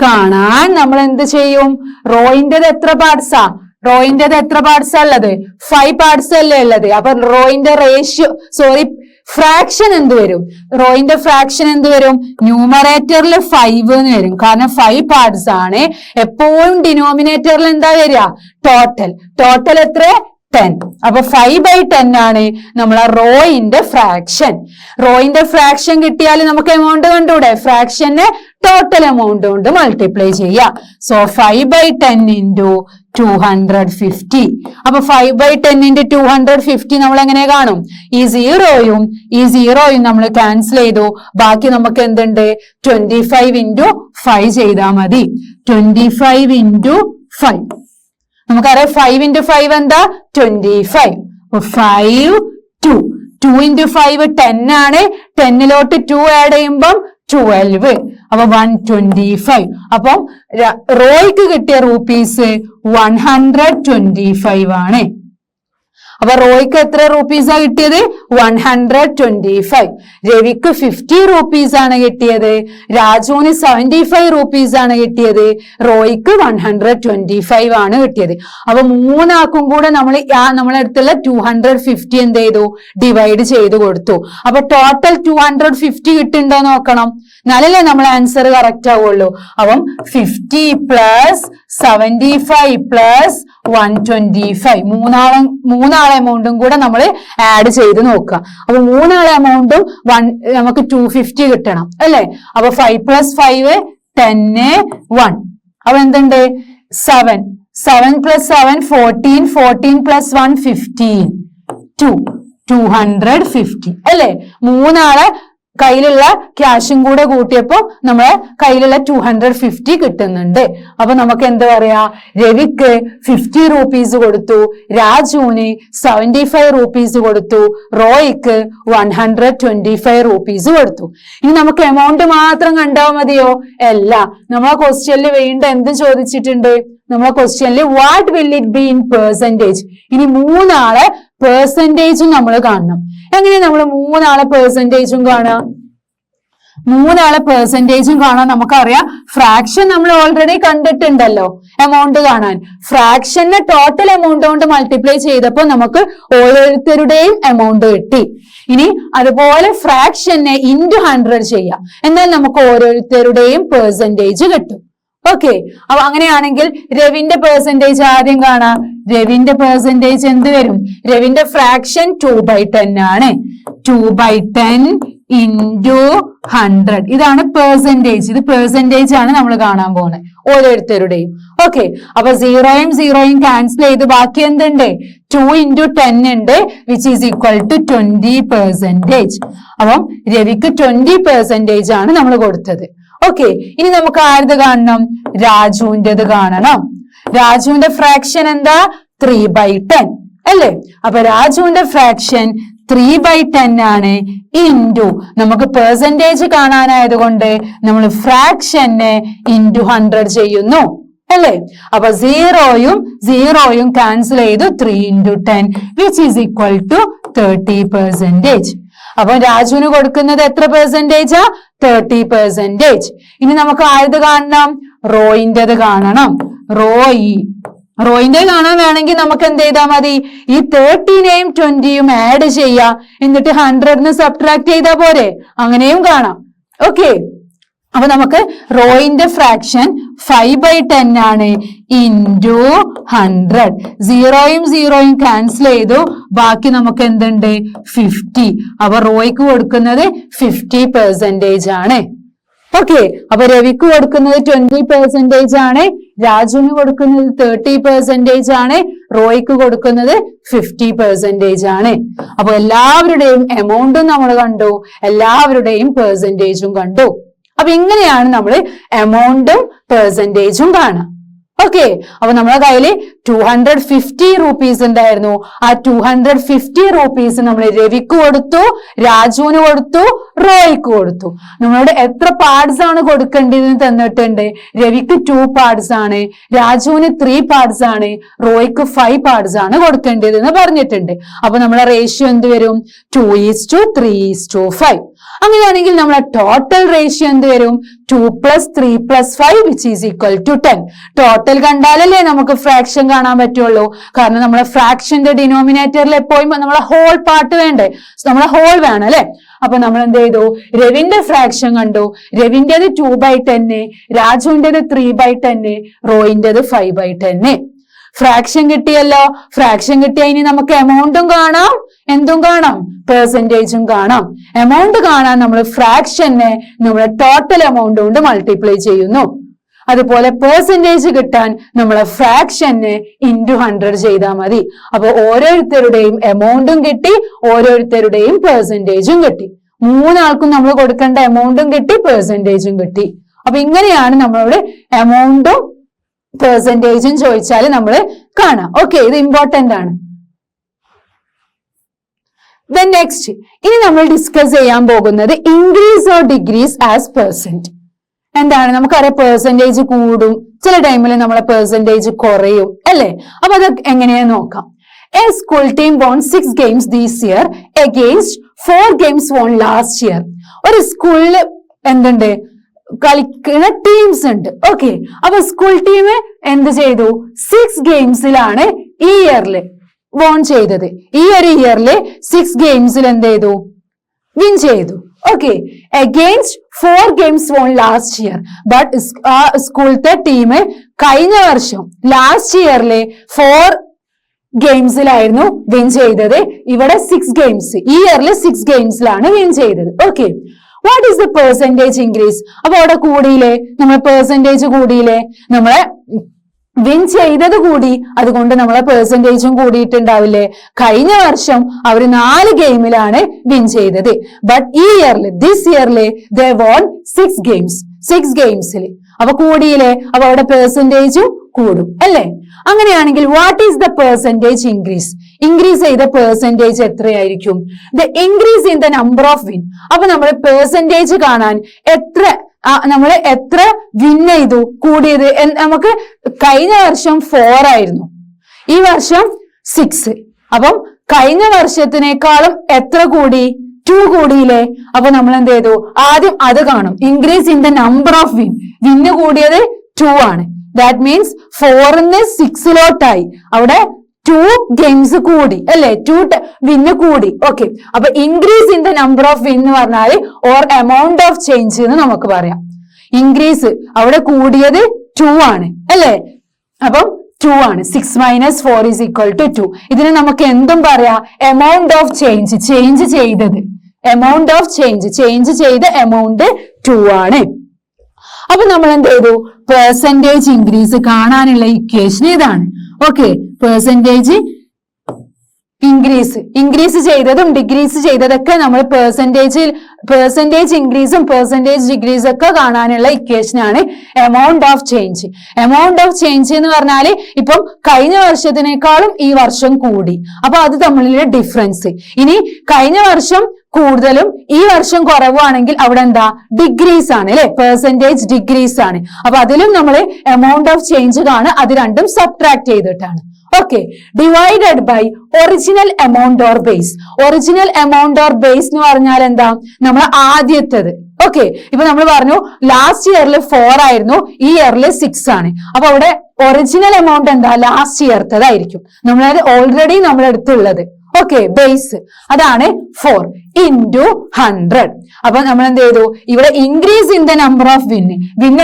കാണാൻ നമ്മൾ എന്ത് ചെയ്യും, റോയിന്റേത് എത്ര പാർട്സാ, റോയിന്റേത് എത്ര പാർട്സാ ഉള്ളത്, 5 പാർട്സ് അല്ലേ ഉള്ളത്. അപ്പൊ റോയിന്റെ ഫ്രാക്ഷൻ എന്ത് വരും, റോയിന്റെ ഫ്രാക്ഷൻ എന്ത് വരും, ന്യൂമറേറ്ററിൽ 5 എന്ന് വരും. കാരണം 5 പാർട്സ് ആണ്. എപ്പോഴും ഡിനോമിനേറ്ററിൽ എന്താ വരിക, ടോട്ടൽ എത്ര, 10. അപ്പൊ 5/10 ആണ് നമ്മളെ റോയിന്റെ ഫ്രാക്ഷൻ കിട്ടിയാൽ നമുക്ക് എമൗണ്ട് കണ്ടൂടെ, ഫ്രാക്ഷനെ ടോട്ടൽ എമൗണ്ട് കൊണ്ട് മൾട്ടിപ്ലൈ ചെയ്യാം. So 5/10 into 250. അപ്പൊ 5/10 into 250 നമ്മൾ എങ്ങനെ കാണും, ഈ സീറോയും നമ്മൾ ക്യാൻസൽ ചെയ്തു. ബാക്കി നമുക്ക് എന്തുണ്ട്, 25 into 5 ചെയ്താൽ മതി. 25 into 5 നമുക്കറിയാം. 5 into 5 എന്താ, 25. 5 2 into 5 10 ആണ്. 10ലോട്ട് 2 ആഡ് ചെയ്യുമ്പം 12. അപ്പൊ 125. അപ്പം റോയ്ക്ക് കിട്ടിയ റുപ്പീസ് 125 ആണ്. അപ്പൊ റോയ്ക്ക് എത്ര റുപ്പീസാ കിട്ടിയത്, 125. രവിക്ക് 50 rupees ആണ് കിട്ടിയത്. രാജുവിന് 75 rupees ആണ് കിട്ടിയത്. റോയ്ക്ക് 125 ആണ് കിട്ടിയത്. അപ്പൊ മൂന്നാക്കും കൂടെ നമ്മളെ അടുത്തുള്ള 250 എന്ത് ചെയ്തു, ഡിവൈഡ് ചെയ്ത് കൊടുത്തു. അപ്പൊ ടോട്ടൽ 250 കിട്ടുന്നുണ്ടോ നോക്കണം, എന്നാലല്ലേ നമ്മളെ ആൻസർ കറക്റ്റ് ആവുള്ളൂ. അപ്പം 50 plus 75 plus 125 മൂന്നാളെ എമൗണ്ടും കൂടെ നമ്മൾ ആഡ് ചെയ്ത് നോക്കുക. അപ്പൊ മൂന്നാളെ എമൗണ്ടും നമുക്ക് 250 കിട്ടണം അല്ലെ. അപ്പൊ 5 plus 5 10 1. അപ്പൊ എന്തുണ്ട്, 7 plus 7 14 plus 1 15 250 അല്ലെ. മൂന്നാളെ കയ്യിലുള്ള ക്യാഷും കൂടെ കൂട്ടിയപ്പോ നമ്മളെ കയ്യിലുള്ള 250 കിട്ടുന്നുണ്ട്. അപ്പൊ നമുക്ക് എന്താ പറയാ, രവിക്ക് 50 rupees കൊടുത്തു, രാജുവിന് 75 rupees കൊടുത്തു, റോയ്ക്ക് 125 rupees കൊടുത്തു. ഇനി നമുക്ക് എമൗണ്ട് മാത്രം കണ്ടാൽ മതിയോ, അല്ല. നമ്മളെ ക്വസ്റ്റ്യനിൽ വീണ്ടും എന്ത് ചോദിച്ചിട്ടുണ്ട്, നമ്മളെ ക്വസ്റ്റ്യനിൽ what will it be in percentage. ഇനി മൂന്നാളെ പെർസെന്റേജും നമ്മൾ കാണണം. എങ്ങനെ നമ്മൾ മൂന്നാളെ പെർസെന്റേജും കാണാം, നമുക്കറിയാം ഫ്രാക്ഷൻ നമ്മൾ ഓൾറെഡി കണ്ടിട്ടുണ്ടല്ലോ. എമൗണ്ട് കാണാൻ ഫ്രാക്ഷനെ ടോട്ടൽ എമൗണ്ട് കൊണ്ട് മൾട്ടിപ്ലൈ ചെയ്തപ്പോൾ നമുക്ക് ഓരോരുത്തരുടെയും എമൗണ്ട് കിട്ടി. ഇനി അതുപോലെ ഫ്രാക്ഷനെ ഇൻറ്റു 100 ചെയ്യാം, എന്നാൽ നമുക്ക് ഓരോരുത്തരുടെയും പെർസെന്റേജ് കിട്ടും. ഓക്കെ, അപ്പൊ അങ്ങനെയാണെങ്കിൽ രവിന്റെ പെർസെന്റേജ് ആദ്യം കാണാം. രവിന്റെ പെർസെന്റേജ് എന്ത് വരും, രവിന്റെ ഫ്രാക്ഷൻ 2/10 ആണ്. 2/10 into 100 ഇതാണ് പെർസെന്റേജ്. ഇത് പെർസെന്റേജ് ആണ് നമ്മൾ കാണാൻ പോകുന്നത് ഓരോരുത്തരുടെയും. ഓക്കെ, അപ്പൊ 0 ക്യാൻസൽ ചെയ്ത് ബാക്കി എന്തുണ്ട്, 2 into 10 ഉണ്ട്, വിച്ച് ഈസ് ഈക്വൽ ടു 20%. അപ്പം രവിക്ക് 20% ആണ് നമ്മൾ കൊടുത്തത്. ഓക്കെ, ഇനി നമുക്ക് ആരത് കാണണം, രാജുവിൻ്റെത് കാണണം. രാജുവിന്റെ ഫ്രാക്ഷൻ എന്താ 3/10 അല്ലേ? അപ്പൊ രാജുവിന്റെ ഫ്രാക്ഷൻ 3/10 ആണ്. ഇൻറ്റു നമുക്ക് പെർസെന്റേജ് കാണാനായത് കൊണ്ട് നമ്മൾ ഫ്രാക്ഷനെ ഇൻറ്റു 100 ചെയ്യുന്നു അല്ലേ? അപ്പൊ സീറോയും ക്യാൻസൽ ചെയ്തു. 3 × 10 വിച്ച് ഈസ് ഈക്വൽ ടു 30%. അപ്പൊ രാജുവിന് കൊടുക്കുന്നത് എത്ര പെർസെന്റേജാ? 30%. ഇനി നമുക്ക് ആയത് കാണണം, റോയിന്റേത് കാണണം. റോയിന്റെ കാണാൻ വേണമെങ്കിൽ നമുക്ക് എന്ത് ചെയ്താൽ മതി? ഈ 30നെയും 20യും ആഡ് ചെയ്യാം, എന്നിട്ട് 100ന് സബ്ട്രാക്ട് ചെയ്താൽ പോരെ? അങ്ങനെയും കാണാം. ഓക്കെ, അപ്പൊ നമുക്ക് റോയിന്റെ ഫ്രാക്ഷൻ 5/10 ആണ് ഇൻറ്റു 100. സീറോയും ക്യാൻസൽ ചെയ്തു. ബാക്കി നമുക്ക് എന്തുണ്ട്? 50. അപ്പൊ റോയ്ക്ക് കൊടുക്കുന്നത് 50% ആണ്. ഓക്കെ, അപ്പൊ രവിക്ക് കൊടുക്കുന്നത് 20% ആണ്, രാജുവിന് കൊടുക്കുന്നത് 30% ആണ്, റോയ്ക്ക് കൊടുക്കുന്നത് 50% ആണ്. അപ്പൊ എല്ലാവരുടെയും എമൗണ്ടും നമ്മൾ കണ്ടു, എല്ലാവരുടെയും പെർസെന്റേജും കണ്ടു. അപ്പൊ ഇങ്ങനെയാണ് നമ്മൾ എമൗണ്ടും പെർസെന്റേജും കാണാം. ഓക്കെ, അപ്പൊ നമ്മുടെ കയ്യിൽ 250 rupees ഉണ്ടായിരുന്നു. ആ 250 rupees നമ്മൾ രവിക്ക് കൊടുത്തു, രാജുവിന് കൊടുത്തു, റോയ്ക്ക് കൊടുത്തു. നമ്മളോട് എത്ര പാർട്സ് ആണ് കൊടുക്കേണ്ടതെന്ന് തന്നിട്ടുണ്ട്. രവിക്ക് 2 parts ആണ്, രാജുവിന് 3 parts ആണ്, റോയ്ക്ക് 5 parts ആണ് കൊടുക്കേണ്ടതെന്ന് പറഞ്ഞിട്ടുണ്ട്. അപ്പൊ നമ്മളെ റേഷ്യോ എന്ത് വരും? 2:3:5. അങ്ങനെയാണെങ്കിൽ നമ്മളെ ടോട്ടൽ റേഷ്യോ എന്ത് വരും? 2 + 3 + 5 which is equal to 10. Total കണ്ടാലല്ലേ നമുക്ക് ഫ്രാക്ഷൻ കാണാൻ പറ്റുള്ളൂ. കാരണം നമ്മളെ ഫ്രാക്ഷന്റെ ഡിനോമിനേറ്ററിൽ എപ്പോഴും നമ്മളെ ഹോൾ പാർട്ട് വേണ്ടേ? നമ്മളെ ഹോൾ വേണം അല്ലെ? അപ്പൊ നമ്മൾ എന്ത് ചെയ്തു? രവിന്റെ ഫ്രാക്ഷൻ കണ്ടു. രവിന്റേത് 2/10, രാജുവിന്റേത് 3/10, റോയിന്റേത് 5/10. ഫ്രാക്ഷൻ കിട്ടിയല്ലോ. ഫ്രാക്ഷൻ കിട്ടിയ ഇനി നമുക്ക് എമൗണ്ടും കാണാം, എന്തും കാണാം? പെർസെന്റേജും കാണാം. എമൗണ്ട് കാണാൻ നമ്മൾ ഫ്രാക്ഷനെ നമ്മളെ ടോട്ടൽ എമൗണ്ട് കൊണ്ട് മൾട്ടിപ്ലൈ ചെയ്യുന്നു. അതുപോലെ പെർസെന്റേജ് കിട്ടാൻ നമ്മളെ ഫ്രാക്ഷനെ ഇൻറ്റു 100 ചെയ്താൽ മതി. അപ്പൊ ഓരോരുത്തരുടെയും എമൗണ്ടും കിട്ടി, ഓരോരുത്തരുടെയും പെർസെന്റേജും കിട്ടി. 3 ആൾക്കും നമ്മൾ കൊടുക്കേണ്ട എമൗണ്ടും കിട്ടി, പെർസെന്റേജും കിട്ടി. അപ്പൊ ഇങ്ങനെയാണ് നമ്മളോട് എമൗണ്ടും പെർസെന്റേജും ചോദിച്ചാൽ നമ്മൾ കാണാം. ഓക്കെ, ഇത് ഇമ്പോർട്ടന്റ് ആണ്. Then next, ഇനി നമ്മൾ ഡിസ്കസ് ചെയ്യാൻ പോകുന്നത് increase or decrease as percent. എന്താണ്? നമുക്കറിയാം പെർസെന്റേജ് കൂടും, ചില ടൈമിൽ നമ്മളെ പെർസെന്റേജ് കുറയും അല്ലെ? അപ്പൊ അത് എങ്ങനെയാ നോക്കാം. A school team won 6 games this year against 4 games won last year. ഒരു സ്കൂളിൽ എന്തുണ്ട്? കളിക്കുന്ന ടീംസ് ഉണ്ട്. ഓക്കെ, അപ്പൊ സ്കൂൾ ടീം എന്ത് ചെയ്തു? 6 ഗെയിംസിലാണ് ഈ ഇയറിൽ വോൺ ചെയ്തത്. ഈ ഒരു ഇയറില് 6 ഗെയിംസിൽ എന്ത് ചെയ്തു? വിൻ ചെയ്തു. Okay, against 4 games won last year. But ആ സ്കൂളത്തെ ടീം കഴിഞ്ഞ വർഷം ലാസ്റ്റ് ഇയറിലെ 4 ഗെയിംസിലായിരുന്നു വിൻ ചെയ്തത്. ഇവിടെ 6 ഗെയിംസ്, ഈ ഇയറിൽ 6 ഗെയിംസിലാണ് വിൻ ചെയ്തത്. Okay, what is the percentage increase? അപ്പൊ അവിടെ കൂടിയില്ലേ? നമ്മളെ പെർസെന്റേജ് കൂടിയില്ലേ? നമ്മളെ വിൻ ചെയ്തത് കൂടി, അതുകൊണ്ട് നമ്മളെ പെർസെന്റേജും കൂടിയിട്ടുണ്ടാവില്ലേ? കഴിഞ്ഞ വർഷം അവർ 4 ഗെയിമിലാണ് വിൻ ചെയ്തത്. ബട്ട് ഈ ഇയറിൽ, ദിസ് ഇയറില് ദേ വോൺ 6 ഗെയിംസ്. 6 ഗെയിംസിൽ അപ്പൊ കൂടിയില്ലേ? അപ്പൊ അവിടെ പെർസെന്റേജും കൂടും അല്ലേ? അങ്ങനെയാണെങ്കിൽ what is the percentage increase? Increase ചെയ്ത പെർസെന്റേജ് എത്രയായിരിക്കും? The increase in the number of win. അപ്പൊ നമ്മൾ പെർസെന്റേജ് കാണാൻ നമ്മൾ എത്ര വിൻ ചെയ്തു, കൂടിയത്? നമുക്ക് കഴിഞ്ഞ വർഷം 4 ആയിരുന്നു, ഈ വർഷം 6. അപ്പം കഴിഞ്ഞ വർഷത്തിനേക്കാളും എത്ര കൂടി? 2 കൂടിയില്ലേ? അപ്പൊ നമ്മൾ എന്ത് ചെയ്തു? ആദ്യം അത് കാണും. Increase in the number of win. വിന്ന് കൂടിയത് 2 ആണ്. ദാറ്റ് മീൻസ് 4ന്ന് 6ലോട്ടായി. അവിടെ 2 ഗെയിംസ് കൂടി അല്ലെ? 2 വിന്ന് കൂടി. ഓക്കെ, അപ്പൊ increase in the number of win എന്ന് പറഞ്ഞാൽ ഓർ എമൗണ്ട് ഓഫ് ചേഞ്ച് എന്ന് നമുക്ക് പറയാം. ഇൻക്രീസ് അവിടെ കൂടിയത് 2 ആണ് അല്ലെ? അപ്പം 2 ആണ്. 6 - 4 = 2. ഇതിന് നമുക്ക് എന്തും പറയാം? എമൗണ്ട് ഓഫ് ചേഞ്ച്, ചേഞ്ച് ചെയ്തത്. എമൗണ്ട് ഓഫ് ചേഞ്ച് ചെയ്ത എമൗണ്ട് 2 ആണ്. അപ്പൊ നമ്മൾ എന്ത് ചെയ്തു? പെർസെന്റേജ് ഇൻക്രീസ് കാണാനുള്ള ഇക്വേഷൻ ഇതാണ്. ഓക്കെ, പെർസെന്റേജ് ഇൻക്രീസ് ചെയ്തതും ഡിക്രീസ് ചെയ്തതൊക്കെ നമ്മൾ പെർസെന്റേജ് ഇൻക്രീസും പെർസെന്റേജ് ഡിക്രീസും ഒക്കെ കാണാനുള്ള ഇക്വേഷൻ ആണ് amount of change. Amount of change എന്ന് പറഞ്ഞാല് ഇപ്പം കഴിഞ്ഞ വർഷത്തിനേക്കാളും ഈ വർഷം കൂടി, അപ്പൊ അത് തമ്മിലുള്ള ഡിഫറൻസ്. ഇനി കഴിഞ്ഞ വർഷം കൂടുതലും ഈ വർഷം കുറവാണെങ്കിൽ അവിടെ എന്താ ഡിഗ്രീസ് ആണ് അല്ലെ, പെർസെന്റേജ് ഡിഗ്രീസ് ആണ്. അപ്പൊ അതിലും നമ്മൾ എമൗണ്ട് ഓഫ് ചേഞ്ച് കാണുക, അത് രണ്ടും സബ്ട്രാക്ട് ചെയ്തിട്ടാണ്. Okay, divided by original amount or base. Original amount or base എന്ന് പറഞ്ഞാൽ എന്താ, നമ്മൾ ആദ്യത്തേത്. ഓക്കെ, ഇപ്പൊ നമ്മൾ പറഞ്ഞു ലാസ്റ്റ് ഇയറിൽ 4 ആയിരുന്നു, ഈ ഇയറിൽ 6 ആണ്. അപ്പൊ അവിടെ ഒറിജിനൽ എമൗണ്ട് എന്താ, ലാസ്റ്റ് ഇയർത്തതായിരിക്കും, നമ്മളത് ഓൾറെഡി നമ്മളെടുത്തുള്ളത്. ഓക്കെ, ബേസ് അതാണ് 4 into 100. അപ്പൊ നമ്മൾ എന്ത് ചെയ്തു, ഇവിടെ increase in the number of win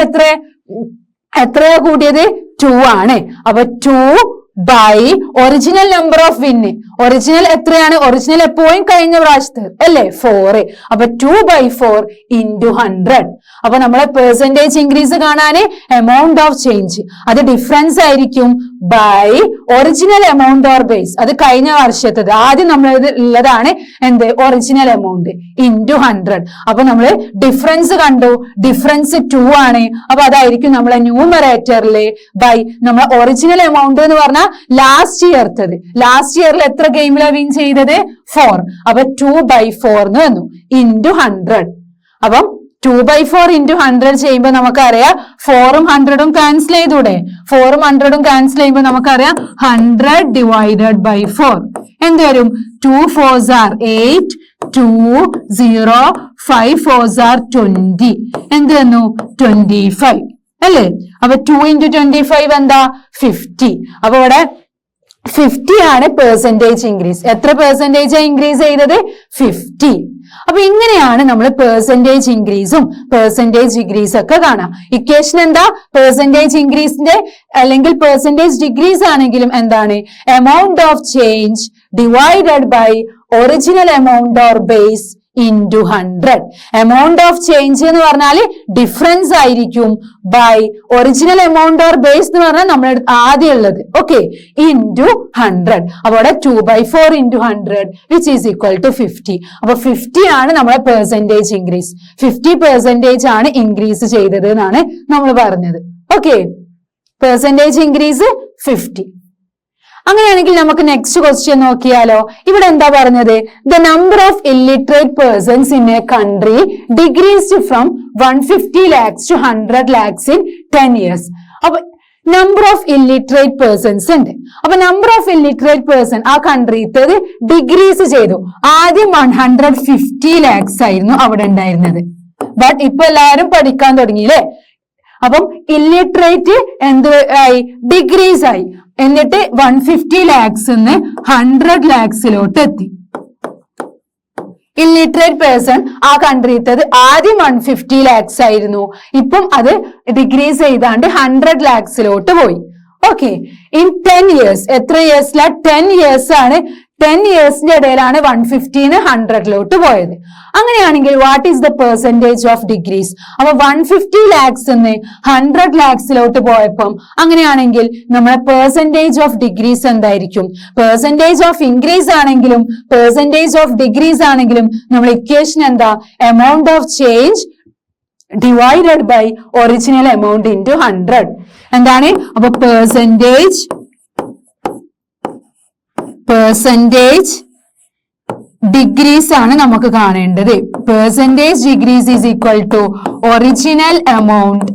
എത്രയാ കൂടിയത്, 2 ആണ്. അപ്പൊ 2 by original number of win. Original എത്രയാണ്, ഒറിജിനൽ എപ്പോഴും കഴിഞ്ഞ പ്രാവശ്യത്ത് അല്ലേ 4. അപ്പൊ 2 by 4 into 100. അപ്പൊ നമ്മളെ പെർസെന്റേജ് ഇൻക്രീസ് കാണാന് എമൗണ്ട് ഓഫ് ചേഞ്ച് അത് ഡിഫറൻസ് ആയിരിക്കും by original amount or base, അത് കഴിഞ്ഞ വർഷത്തത്. ആദ്യം നമ്മൾ ഉള്ളതാണ് എന്ത്, ഒറിജിനൽ എമൗണ്ട് ഇൻറ്റു 100. അപ്പൊ നമ്മള് ഡിഫറൻസ് കണ്ടു, ഡിഫറൻസ് 2 ആണ്. അപ്പൊ അതായിരിക്കും നമ്മളെ ന്യൂമറേറ്ററില് ബൈ നമ്മളെ ഒറിജിനൽ എമൗണ്ട് എന്ന് പറഞ്ഞാൽ ലാസ്റ്റ് ഇയർത്തത്. ലാസ്റ്റ് ഇയറിൽ എത്ര ഗെയിമിലാണ് വിൻ ചെയ്തത്, 4. അപ്പൊ 2 by 4 എന്ന് വന്നു ഇൻറ്റു 100. അപ്പം 2 by 4 into 100 ചെയ്യുമ്പോൾ നമുക്കറിയാം 4ഉം 100ഉം ക്യാൻസൽ ചെയ്തൂടെ, 4ഉം 100ഉം ക്യാൻസൽ ചെയ്യുമ്പോൾ നമുക്കറിയാം 100 divided by 4 എന്ത് വരും, 2 4s are 8, 2 0 5 4s are 20 എന്ത് വന്നു 25 അല്ലേ. അപ്പൊ 2 into 25 എന്താ 50. അപ്പൊ ഇവിടെ 50 ആണ് പെർസെന്റേജ് ഇൻക്രീസ്. എത്ര പെർസെന്റേജ് ഇൻക്രീസ് ചെയ്തത്, 50. അപ്പൊ ഇങ്ങനെയാണ് നമ്മൾ പെർസെന്റേജ് ഇൻക്രീസും പെർസെന്റേജ് ഡിഗ്രീസ് ഒക്കെ കാണാം. ഇക്വേഷൻ എന്താ, പെർസെന്റേജ് ഇൻക്രീസിന്റെ അല്ലെങ്കിൽ പെർസെന്റേജ് ഡിഗ്രീസ് ആണെങ്കിലും എന്താണ്, amount of change divided by original amount or base into 100. Amount of change എന്ന് പറഞ്ഞാല് ഡിഫറൻസ് ആയിരിക്കും by original amount or base എന്ന് പറഞ്ഞാൽ നമ്മൾ ആദ്യം ഉള്ളത്. Okay, into 100. അപ്പൊ അവിടെ 2 by 4 into 100 which is equal to 50. അപ്പൊ 50 ആണ് നമ്മളെ പെർസെന്റേജ് ഇൻക്രീസ്. 50% ആണ് ഇൻക്രീസ് ചെയ്തത് എന്നാണ് നമ്മൾ പറഞ്ഞത്. Okay, percentage increase 50. അങ്ങനെയാണെങ്കിൽ നമുക്ക് നെക്സ്റ്റ് ക്വസ്റ്റ്യൻ നോക്കിയാലോ. ഇവിടെ എന്താ പറഞ്ഞത്, the number of illiterate persons in a country decreased from 150 lakhs to 100 lakhs in 10 years. അപ്പൊ നമ്പർ ഓഫ് ഇല്ലിറ്ററേറ്റ് പേഴ്സൺസ് ഉണ്ട്. അപ്പൊ നമ്പർ ഓഫ് ഇല്ലിറ്ററേറ്റ് പേഴ്സൺ ആ കൺട്രിത്തത് ഡിക്രീസ് ചെയ്തു. ആദ്യം 150 lakhs ആയിരുന്നു അവിടെ ഉണ്ടായിരുന്നത്, ബട്ട് ഇപ്പൊ എല്ലാവരും പഠിക്കാൻ തുടങ്ങിയില്ലേ. അപ്പം ഇല്ലിറ്ററേറ്റ് എന്ത് ആയി, ഡിക്രീസ് ആയി. എന്നിട്ട് 150 lakhs 100 lakhsലോട്ട് എത്തി. ഇല്ലിറ്ററേറ്റ് പേഴ്സൺ ആ കൺട്രിത്തത് ആദ്യം 150 lakhs ആയിരുന്നു, ഇപ്പം അത് ഡിക്രീസ് ചെയ്താണ്ട് 100 lakhsലോട്ട് പോയി. ഓക്കെ, ഇൻ 10 years എത്ര ഇയേഴ്സില, 10 years ആണ്. 10 yearsന്റെ ഇടയിലാണ് 150 100ലോട്ട് പോയത്. അങ്ങനെയാണെങ്കിൽ what is the percentage of decrease. അപ്പൊ 150 lakhs 100 lakhsലോട്ട് പോയപ്പം അങ്ങനെയാണെങ്കിൽ നമ്മുടെ പെർസെന്റേജ് ഓഫ് ഡിഗ്രീസ് എന്തായിരിക്കും, പെർസെന്റേജ് ഓഫ് ഇൻക്രീസ് ആണെങ്കിലും പെർസെന്റേജ് ഓഫ് ഡിഗ്രീസ് ആണെങ്കിലും നമ്മൾ ഇക്വേഷൻ എന്താ, amount of change divided by original amount into 100 എന്താണ്. അപ്പൊ പെർസെന്റേജ് ഡിഗ്രീസ് ആണ് നമുക്ക് കാണേണ്ടത്. Percentage decrease is equal to original amount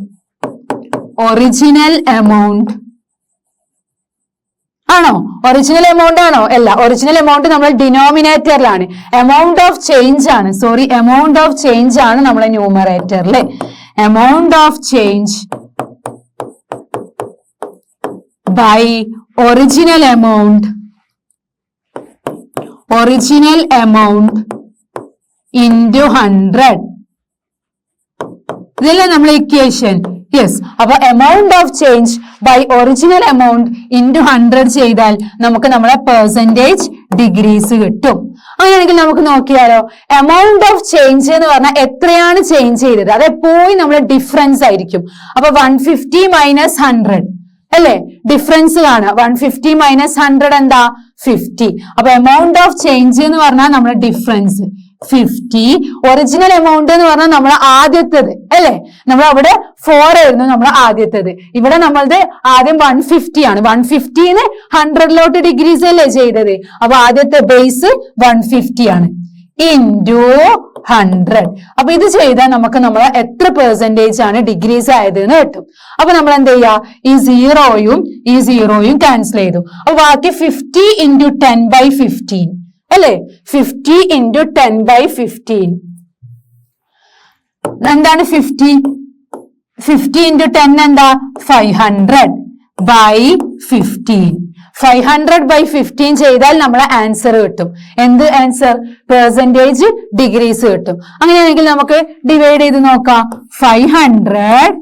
ആണോ, ഒറിജിനൽ എമൗണ്ട് ആണോ, അല്ല. ഒറിജിനൽ എമൗണ്ട് നമ്മൾ ഡിനോമിനേറ്ററിലാണ്, എമൗണ്ട് ഓഫ് ചേഞ്ച് ആണ്, സോറി എമൗണ്ട് ഓഫ് ചേഞ്ച് ആണ് നമ്മളെ ന്യൂമറേറ്ററിൽ. Amount of change by original amount into 100 ഇതല്ലേ നമ്മളെ ഇക്വേഷൻ. യെസ്, അപ്പൊ amount of change by original amount into 100 ചെയ്താൽ നമുക്ക് നമ്മളെ പെർസെന്റേജ് ഡിഗ്രീസ് കിട്ടും. അങ്ങനെയാണെങ്കിൽ നമുക്ക് നോക്കിയാലോ, എമൗണ്ട് ഓഫ് ചേഞ്ച് എന്ന് പറഞ്ഞാൽ എത്രയാണ് ചേഞ്ച് ചെയ്തത്, അതെപ്പോഴും നമ്മളെ ഡിഫറൻസ് ആയിരിക്കും. അപ്പൊ 150 - 100 അല്ലെ? ഡിഫറൻസ് കാണുക. 150 മൈനസ് 100 എന്താ? 50. അപ്പൊ എമൗണ്ട് ഓഫ് ചേഞ്ച് എന്ന് പറഞ്ഞാൽ നമ്മുടെ ഡിഫറൻസ് 50. ഒറിജിനൽ എമൗണ്ട് എന്ന് പറഞ്ഞാൽ നമ്മൾ ആദ്യത്തേത് അല്ലെ? നമ്മൾ അവിടെ 4 ആയിരുന്നു നമ്മൾ ആദ്യത്തേത്. ഇവിടെ നമ്മളത് ആദ്യം 150 ആണ്. 150ന്ന് 100ലോട്ട് ഡിഗ്രീസ് അല്ലേ ചെയ്തത്? അപ്പൊ ആദ്യത്തെ ബേസ് 150 ആണ് ഇൻറ്റു 100. അപ്പൊ ഇത് ചെയ്താൽ നമുക്ക് നമ്മളെ എത്ര പെർസെന്റേജ് ആണ് ഡിഗ്രീസ് ആയത് എന്ന് കിട്ടും. അപ്പൊ നമ്മൾ എന്ത് ചെയ്യാ? ഈ സീറോയും ക്യാൻസൽ ചെയ്തു. അപ്പൊ ബാക്കി 50 ഇൻറ്റു 10/15 അല്ലെ? 50 ഇൻറ്റു 10/15 എന്താണ്? 50 ഇൻറ്റു 10 എന്താ? 500/15. 500/15 ചെയ്താൽ നമ്മളെ ആൻസർ കിട്ടും. എന്ത് ആൻസർ? പെർസെന്റേജ് ഡിഗ്രീസ് കിട്ടും. അങ്ങനെയാണെങ്കിൽ നമുക്ക് ഡിവൈഡ് ചെയ്ത് നോക്കാം. 500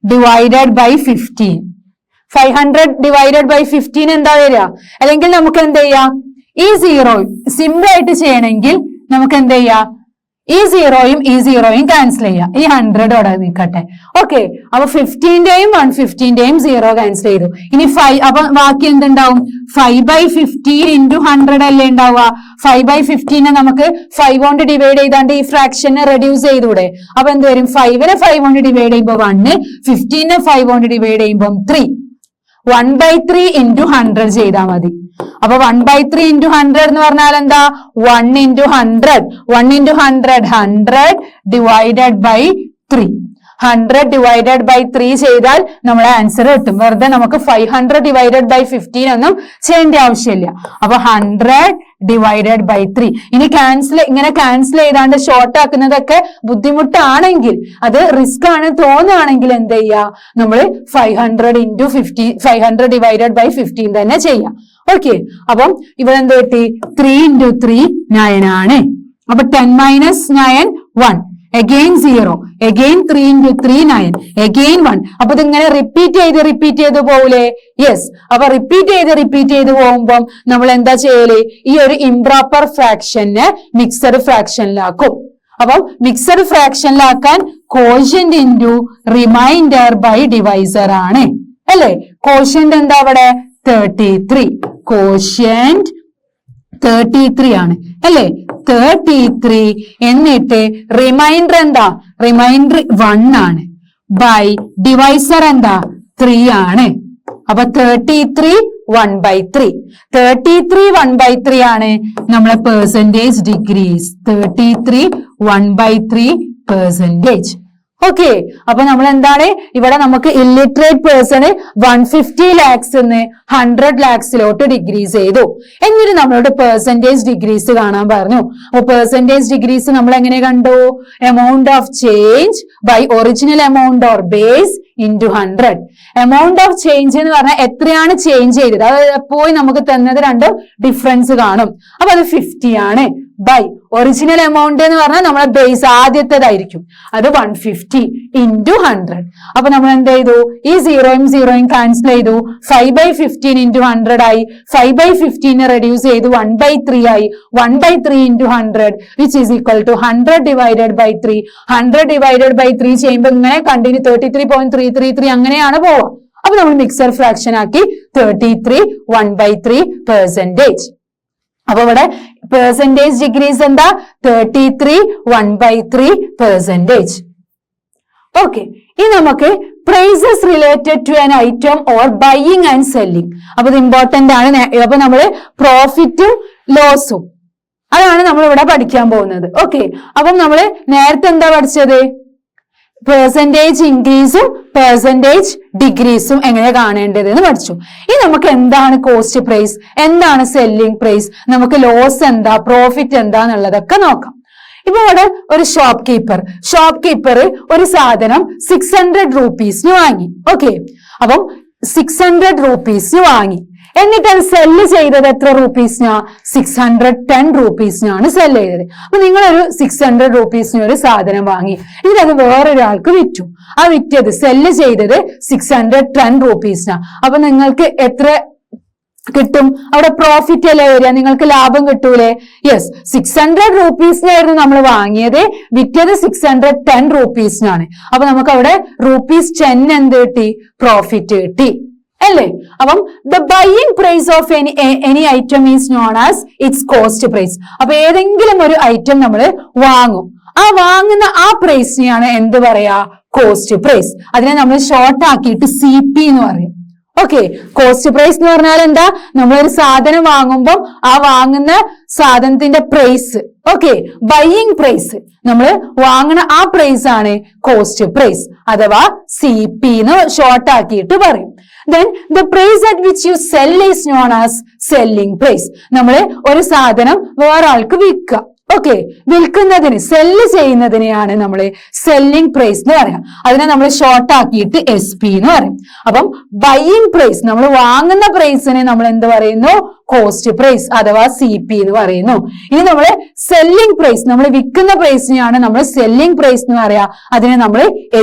ഡിവൈഡഡ് ബൈ 15. 500 ഡിവൈഡഡ് ബൈ 15 എന്താ വരിക? അല്ലെങ്കിൽ നമുക്ക് എന്ത് ചെയ്യാം? ഈ സീറോ സിമ്പിൾ ആയിട്ട് ചെയ്യണമെങ്കിൽ നമുക്ക് എന്ത് ചെയ്യാം? ഈ സീറോയും ക്യാൻസൽ ചെയ്യാം. ഈ 100 അവിടെ നിൽക്കട്ടെ. ഓക്കെ, അപ്പൊ 15ന്റെയും 150ന്റെയും 0 ക്യാൻസൽ ചെയ്തു. ഇനി 5. അപ്പൊ ബാക്കി എന്തുണ്ടാവും? 5/15 ഇൻറ്റു 100 അല്ലേ ഉണ്ടാവുക? 5/15 നമുക്ക് 5 കൊണ്ട് ഡിവൈഡ് ചെയ്താണ്ട് ഈ ഫ്രാക്ഷനെ റെഡ്യൂസ് ചെയ്തൂടെ? അപ്പൊ എന്ത് വരും? 5നെ 5 കൊണ്ട് ഡിവൈഡ് ചെയ്യുമ്പോൾ 1, 15നെ 5 കൊണ്ട് ഡിവൈഡ് ചെയ്യുമ്പോൾ 3. 1/3 ഇൻറ്റു 100 ചെയ്താൽ മതി. അപ്പൊ 1/3 ഇൻറ്റു 100 എന്ന് പറഞ്ഞാൽ എന്താ? 1 into 100. 1 into 100 100 divided by 3. 100 divided by 3 ചെയ്താൽ നമ്മളെ ആൻസർ കിട്ടും. വെറുതെ നമുക്ക് 500 ഡിവൈഡഡ് ബൈ 15 ഒന്നും ചെയ്യേണ്ട ആവശ്യമില്ല. അപ്പൊ 100 ഡിവൈഡഡ് ബൈ 3. ഇനി ഇങ്ങനെ ക്യാൻസൽ ചെയ്താണ്ട് ഷോർട്ട് ആക്കുന്നതൊക്കെ ബുദ്ധിമുട്ടാണെങ്കിൽ, അത് റിസ്ക് ആണ് തോന്നുകയാണെങ്കിൽ എന്ത് ചെയ്യാ? നമ്മൾ 500 ഡിവൈഡഡ് ബൈ 15 തന്നെ ചെയ്യാം. ഓക്കെ, അപ്പം ഇവിടെ എന്ത് കിട്ടി? 3 ഇൻറ്റു 3 9 ആണ്. അപ്പൊ 10 minus 9 1. again 0, again 3 into 3 9, again 1. അപ്പൊ ഇതിങ്ങനെ റിപ്പീറ്റ് ചെയ്ത് പോകൂലേ? യെസ്. അപ്പൊ റിപ്പീറ്റ് ചെയ്ത് പോകുമ്പോൾ നമ്മൾ എന്താ ചെയ്യല്? ഈ ഒരു ഇംപ്രോപ്പർ ഫ്രാക്ഷനെ മിക്സഡ് ഫ്രാക്ഷനിലാക്കും. അപ്പം മിക്സഡ് ഫ്രാക്ഷനിലാക്കാൻ quotient into remainder by divisor ആണ് അല്ലെ? കോഷ്യന്റ് എന്താ അവിടെ? 33. കോഷ്യന്റ് 33 ആണ് അല്ലെ? 33. എന്നിട്ട് റിമൈൻഡർ എന്താ? റിമൈൻഡർ 1 ആണ്. ബൈ ഡിവൈസർ എന്താ? 3 ആണ്. അപ്പൊ 33 1/3. 33 1/3 ആണ് നമ്മളെ പെർസെന്റേജ് ഡിഗ്രീസ്. 33 1/3%. ഓക്കെ, അപ്പൊ നമ്മൾ എന്താണ് ഇവിടെ നമുക്ക് ഇല്ലിറ്ററേറ്റ് പേഴ്സണ് 150 lakhs 100 lakhsലോട്ട് ഡിഗ്രീസ് ചെയ്തു. എന്നിട്ട് നമ്മളോട് പെർസെന്റേജ് ഡിഗ്രീസ് കാണാൻ പറഞ്ഞു. അപ്പൊ പെർസെന്റേജ് ഡിഗ്രീസ് നമ്മൾ എങ്ങനെ കണ്ടു? Amount of change by original amount or base into 100. Amount of change എന്ന് പറഞ്ഞാൽ എത്രയാണ് ചേഞ്ച് ചെയ്തത്, അത് പോയി നമുക്ക് തന്നത് രണ്ടും ഡിഫറൻസ് കാണും. അപ്പൊ അത് 50 ആണ്. ബൈ ഒറിജിനൽ എമൗണ്ട് എന്ന് പറഞ്ഞാൽ നമ്മളെ ബേസ് ആദ്യത്തേതായിരിക്കും, അത് 150 ഇൻറ്റു 100. അപ്പൊ നമ്മൾ എന്ത് ചെയ്തു? ഈ സീറോയും ക്യാൻസൽ ചെയ്തു. 5/15 ഇൻറ്റു 100 ആയി. 5/15 റെഡ്യൂസ് ചെയ്തു 1/3 ആയി. 1/3 into 100 which is equal to 100 divided by 3. 100 divided by 3 ചെയ്യുമ്പോൾ ഇങ്ങനെ കണ്ടിന്യൂ 33.333 അങ്ങനെയാണ് പോവുക. അപ്പൊ നമ്മൾ മിക്സർ ഫ്രാക്ഷൻ ആക്കി 33 1/3%. അപ്പൊ ഇവിടെ പെർസെന്റേജ് ഡിഗ്രീസ് എന്താ? 33 1/3%. ഓക്കെ, ഇനി നമുക്ക് prices related to an item or buying and selling. അപ്പൊ ഇത് ഇമ്പോർട്ടന്റ് ആണ്. അപ്പൊ നമ്മള് പ്രോഫിറ്റും ലോസും അതാണ് നമ്മൾ ഇവിടെ പഠിക്കാൻ പോകുന്നത്. ഓക്കെ, അപ്പം നമ്മള് നേരത്തെ എന്താ പഠിച്ചത്? പെർസെന്റേജ് ഇൻക്രീസും പെർസെന്റേജ് ഡിഗ്രീസും എങ്ങനെ കാണേണ്ടത് എന്ന് പഠിച്ചു. ഇനി നമുക്ക് എന്താണ് കോസ്റ്റ് പ്രൈസ്, എന്താണ് സെല്ലിംഗ് പ്രൈസ്, നമുക്ക് ലോസ് എന്താ, പ്രോഫിറ്റ് എന്താന്നുള്ളതൊക്കെ നോക്കാം. ഇപ്പൊ ഇവിടെ ഒരു ഷോപ്പ് കീപ്പർ ഒരു സാധനം 600 rupeesന് വാങ്ങി. ഓക്കെ, അപ്പം 600 rupeesന് വാങ്ങി. എന്നിട്ട് അത് സെല്ല് ചെയ്തത് എത്ര റുപ്പീസിനാ? 610 rupeesനാണ് സെല്ല് ചെയ്തത്. അപ്പൊ നിങ്ങളൊരു 600 rupeesന് ഒരു സാധനം വാങ്ങി, ഇതിനത് വേറൊരാൾക്ക് വിറ്റു. ആ വിറ്റത് സെല്ല് ചെയ്തത് 610 rupeesനാ. അപ്പൊ നിങ്ങൾക്ക് എത്ര കിട്ടും? അവിടെ പ്രോഫിറ്റ് അല്ലേ വരിക, നിങ്ങൾക്ക് ലാഭം കിട്ടൂലേ? യെസ്, 600 rupeesനായിരുന്നു നമ്മൾ വാങ്ങിയത്, വിറ്റത് 610 rupeesനാണ്. അപ്പൊ നമുക്ക് അവിടെ ₹10 എന്ത് കിട്ടി? പ്രോഫിറ്റ് കിട്ടി. അല്ലേ? അപ്പം the buying price of any item is known as its cost price. അപ്പൊ ഏതെങ്കിലും ഒരു ഐറ്റം നമ്മൾ വാങ്ങും, ആ വാങ്ങുന്ന ആ പ്രൈസിനെയാണ് എന്ത് പറയാ? Cost price. അതിനെ നമ്മൾ ഷോർട്ട് ആക്കിയിട്ട് CP എന്ന് പറയും. ഓക്കെ, കോസ്റ്റ് പ്രൈസ് എന്ന് പറഞ്ഞാൽ എന്താ? നമ്മളൊരു സാധനം വാങ്ങുമ്പോൾ ആ വാങ്ങുന്ന സാധനത്തിന്റെ പ്രൈസ്, ഓക്കെ, ബൈയിങ് പ്രൈസ്, നമ്മൾ വാങ്ങുന്ന ആ പ്രൈസ് ആണ് കോസ്റ്റ് പ്രൈസ് അഥവാ CP എന്ന് ഷോർട്ട് ആക്കിയിട്ട് പറയും. Then the price at which you sell is known as selling price. നമ്മൾ ഒരു സാധനം വേറെ ആൾക്ക് വിൽക്കുക, ഓക്കെ, വിൽക്കുന്നതിന് സെല്ല് ചെയ്യുന്നതിനെയാണ് നമ്മൾ സെല്ലിംഗ് പ്രൈസ് എന്ന് പറയാം. അതിനെ നമ്മൾ ഷോർട്ട് ആക്കിയിട്ട് SP എന്ന് പറയും. അപ്പം ബൈയിങ് പ്രൈസ്, നമ്മൾ വാങ്ങുന്ന പ്രൈസിനെ നമ്മൾ എന്ത് പറയുന്നു? കോസ്റ്റ് പ്രൈസ് അഥവാ CP എന്ന് പറയുന്നു. ഇനി നമ്മൾ സെല്ലിംഗ് പ്രൈസ്, നമ്മൾ വിൽക്കുന്ന പ്രൈസിനെയാണ് നമ്മൾ സെല്ലിംഗ് പ്രൈസ് എന്ന് പറയാ. അതിനെ നമ്മൾ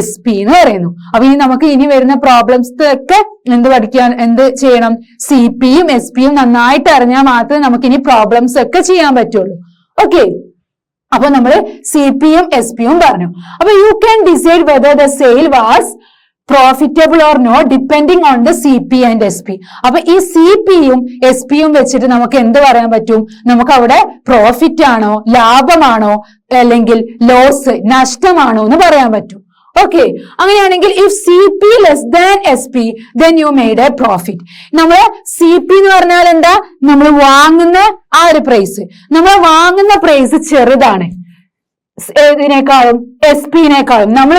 SP എന്ന് പറയുന്നു. അപ്പൊ ഇനി നമുക്ക് ഇനി വരുന്ന പ്രോബ്ലംസ് ഒക്കെ എന്ത് ചെയ്യണം? CPയും SPയും നന്നായിട്ട് അറിഞ്ഞാൽ മാത്രമേ നമുക്ക് ഇനി പ്രോബ്ലംസ് ഒക്കെ ചെയ്യാൻ പറ്റുള്ളൂ. ഓക്കെ, അപ്പൊ നമ്മള് CPയും SPയും പറഞ്ഞു. അപ്പൊ you can decide whether the sale was profitable or no depending on the CP and SP. അപ്പൊ ഈ CPയും SPയും വെച്ചിട്ട് നമുക്ക് എന്ത് പറയാൻ പറ്റും? നമുക്ക് അവിടെ പ്രോഫിറ്റ് ആണോ, ലാഭമാണോ, അല്ലെങ്കിൽ ലോസ്, നഷ്ടമാണോ എന്ന് പറയാൻ പറ്റും. ഓക്കെ, അങ്ങനെയാണെങ്കിൽ if CP less than SP then you made a profit. നമ്മൾ CP എന്ന് പറഞ്ഞാൽ എന്താ? നമ്മൾ വാങ്ങുന്ന ആ ഒരു പ്രൈസ്, നമ്മൾ വാങ്ങുന്ന പ്രൈസ് ചെറുതാണ് ഏതിനേക്കാളും? SP-നേക്കാളും. നമ്മൾ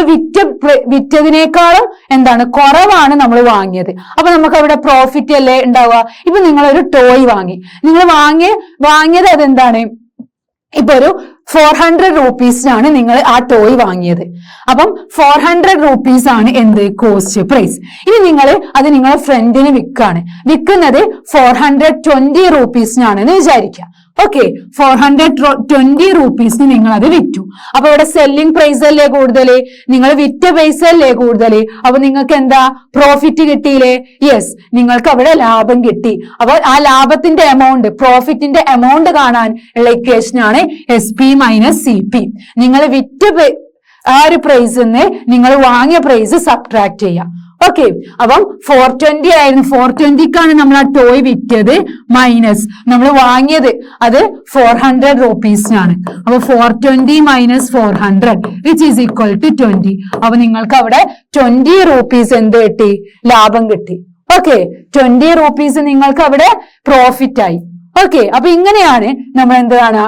വിറ്റതിനേക്കാളും എന്താണ്? കുറവാണ് നമ്മൾ വാങ്ങിയത്. അപ്പൊ നമുക്ക് അവിടെ പ്രോഫിറ്റ് അല്ലേ ഉണ്ടാവുക? ഇപ്പൊ നിങ്ങളൊരു ടോയ് വാങ്ങി, നിങ്ങൾ വാങ്ങിയത് അതെന്താണ്? ഇപ്പൊ ഒരു 400 rupees-നാണ് നിങ്ങൾ ആ ടോയ് വാങ്ങിയത്. അപ്പം 400 rupees ആണ് എന്ത്? Cost price. ഇനി നിങ്ങൾ അത് നിങ്ങളെ ഫ്രണ്ടിന് വിൽക്കാണ്, വിൽക്കുന്നത് 420 rupees-നാണെന്ന് വിചാരിക്കുക. ഓക്കെ, 420 rupees-ന് നിങ്ങൾ അത് വിറ്റു. അപ്പൊ ഇവിടെ സെല്ലിംഗ് പ്രൈസ് അല്ലേ കൂടുതൽ? നിങ്ങൾ വിറ്റ പൈസ അല്ലേ കൂടുതൽ? അപ്പൊ നിങ്ങൾക്ക് എന്താ? പ്രോഫിറ്റ് കിട്ടിയില്ലേ? യെസ്, നിങ്ങൾക്ക് അവിടെ ലാഭം കിട്ടി. അപ്പൊ ആ ലാഭത്തിന്റെ എമൗണ്ട്, പ്രോഫിറ്റിന്റെ എമൗണ്ട് കാണാൻ ഉള്ള ഇക്വേഷൻ ആണ് SP മൈനസ് CP. നിങ്ങൾ വിറ്റ ആ ഒരു പ്രൈസിന്ന് നിങ്ങൾ വാങ്ങിയ പ്രൈസ് സബ്ട്രാക്ട് ചെയ്യാം. ഓക്കെ, അപ്പം 420 ആയിരുന്നു, 420-ക്കാണ് നമ്മൾ ആ ടോയ് വിറ്റത്, മൈനസ് നമ്മൾ വാങ്ങിയത് അത് 400 rupees-നാണ്. അപ്പൊ 420 minus 400 which is equal to 20. അപ്പൊ നിങ്ങൾക്ക് അവിടെ 20 rupees എന്ത് കിട്ടി? ലാഭം കിട്ടി. ഓക്കെ, 20 rupees നിങ്ങൾക്ക് അവിടെ പ്രോഫിറ്റ് ആയി. ഓക്കെ, അപ്പൊ ഇങ്ങനെയാണ് നമ്മൾ എന്ത് കാണുക?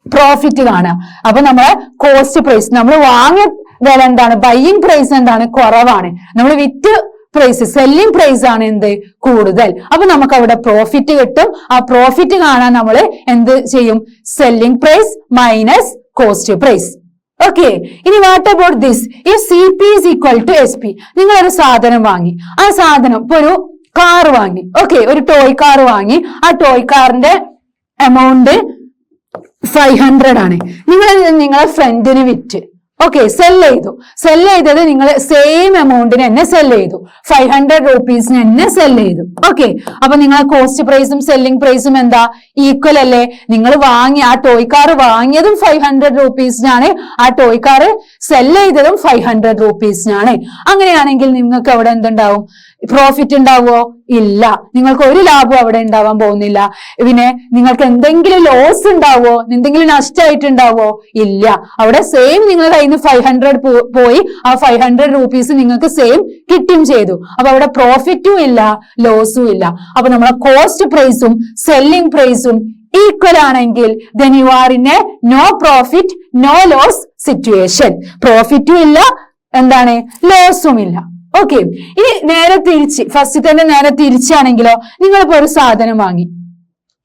പ്രോഫിറ്റ് കാണുക. അപ്പൊ നമ്മളെ കോസ്റ്റ് പ്രൈസ്, നമ്മൾ വാങ്ങിയ വില എന്താണ്? ബൈയിങ് പ്രൈസ് എന്താണ്? കുറവാണ്. നമ്മൾ വിറ്റ് പ്രൈസ്, സെല്ലിംഗ് പ്രൈസ് ആണ് എന്ത്? കൂടുതൽ. അപ്പൊ നമുക്ക് അവിടെ പ്രോഫിറ്റ് കിട്ടും. ആ പ്രോഫിറ്റ് കാണാൻ നമ്മൾ എന്ത് ചെയ്യും? Selling price minus cost price. Okay, ഇനി what about this? If CP is equal to SP, നിങ്ങൾ ഒരു സാധനം വാങ്ങി, ആ സാധനം ഇപ്പൊ ഒരു കാർ വാങ്ങി, ഓക്കെ, ഒരു ടോയ് കാർ വാങ്ങി, ആ ടോയ് കാറിന്റെ എമൗണ്ട് 500 ആണ്. നിങ്ങൾ നിങ്ങളെ ഫ്രണ്ടിന് വിറ്റ്, ഓക്കെ, സെല് ചെയ്തത് നിങ്ങൾ സെയിം എമൗണ്ടിന് തന്നെ സെല് ചെയ്തു, 500 rupees-ന് തന്നെ സെല് ചെയ്തു. ഓക്കെ, അപ്പൊ നിങ്ങളെ കോസ്റ്റ് പ്രൈസും സെല്ലിംഗ് പ്രൈസും എന്താ? ഈക്വൽ അല്ലേ? നിങ്ങൾ വാങ്ങി ആ ടോയ് കാർ വാങ്ങിയതും 500 rupees-നാണ്, ആ ടോയ് കാർ സെല് ചെയ്തതും 500 rupees-നാണ്. അങ്ങനെയാണെങ്കിൽ നിങ്ങൾക്ക് അവിടെ എന്തുണ്ടാവും? പ്രോഫിറ്റ് ഉണ്ടാവോ? ഇല്ല. നിങ്ങൾക്ക് ഒരു ലാഭം അവിടെ ഉണ്ടാവാൻ പോകുന്നില്ല. പിന്നെ നിങ്ങൾക്ക് എന്തെങ്കിലും ലോസ് ഉണ്ടാവോ? എന്തെങ്കിലും നഷ്ടമായിട്ടുണ്ടാവോ? ഇല്ല. അവിടെ സെയിം നിങ്ങളുടെ കയ്യിൽ നിന്ന് 500 പോയി, ആ 500 rupees നിങ്ങൾക്ക് സെയിം കിട്ടുകയും ചെയ്തു. അപ്പൊ അവിടെ പ്രോഫിറ്റും ഇല്ല, ലോസും ഇല്ല. അപ്പൊ നമ്മളെ കോസ്റ്റ് പ്രൈസും സെല്ലിംഗ് പ്രൈസും ഈക്വൽ ആണെങ്കിൽ then you are in a no profit no loss situation. പ്രോഫിറ്റും ഇല്ല, എന്താണ്? ലോസും ഇല്ല. ഓക്കെ, ഇനി നേരെ തിരിച്ച്, ഫസ്റ്റ് തന്നെ നേരെ തിരിച്ചാണെങ്കിലോ, നിങ്ങളിപ്പോ ഒരു സാധനം വാങ്ങി,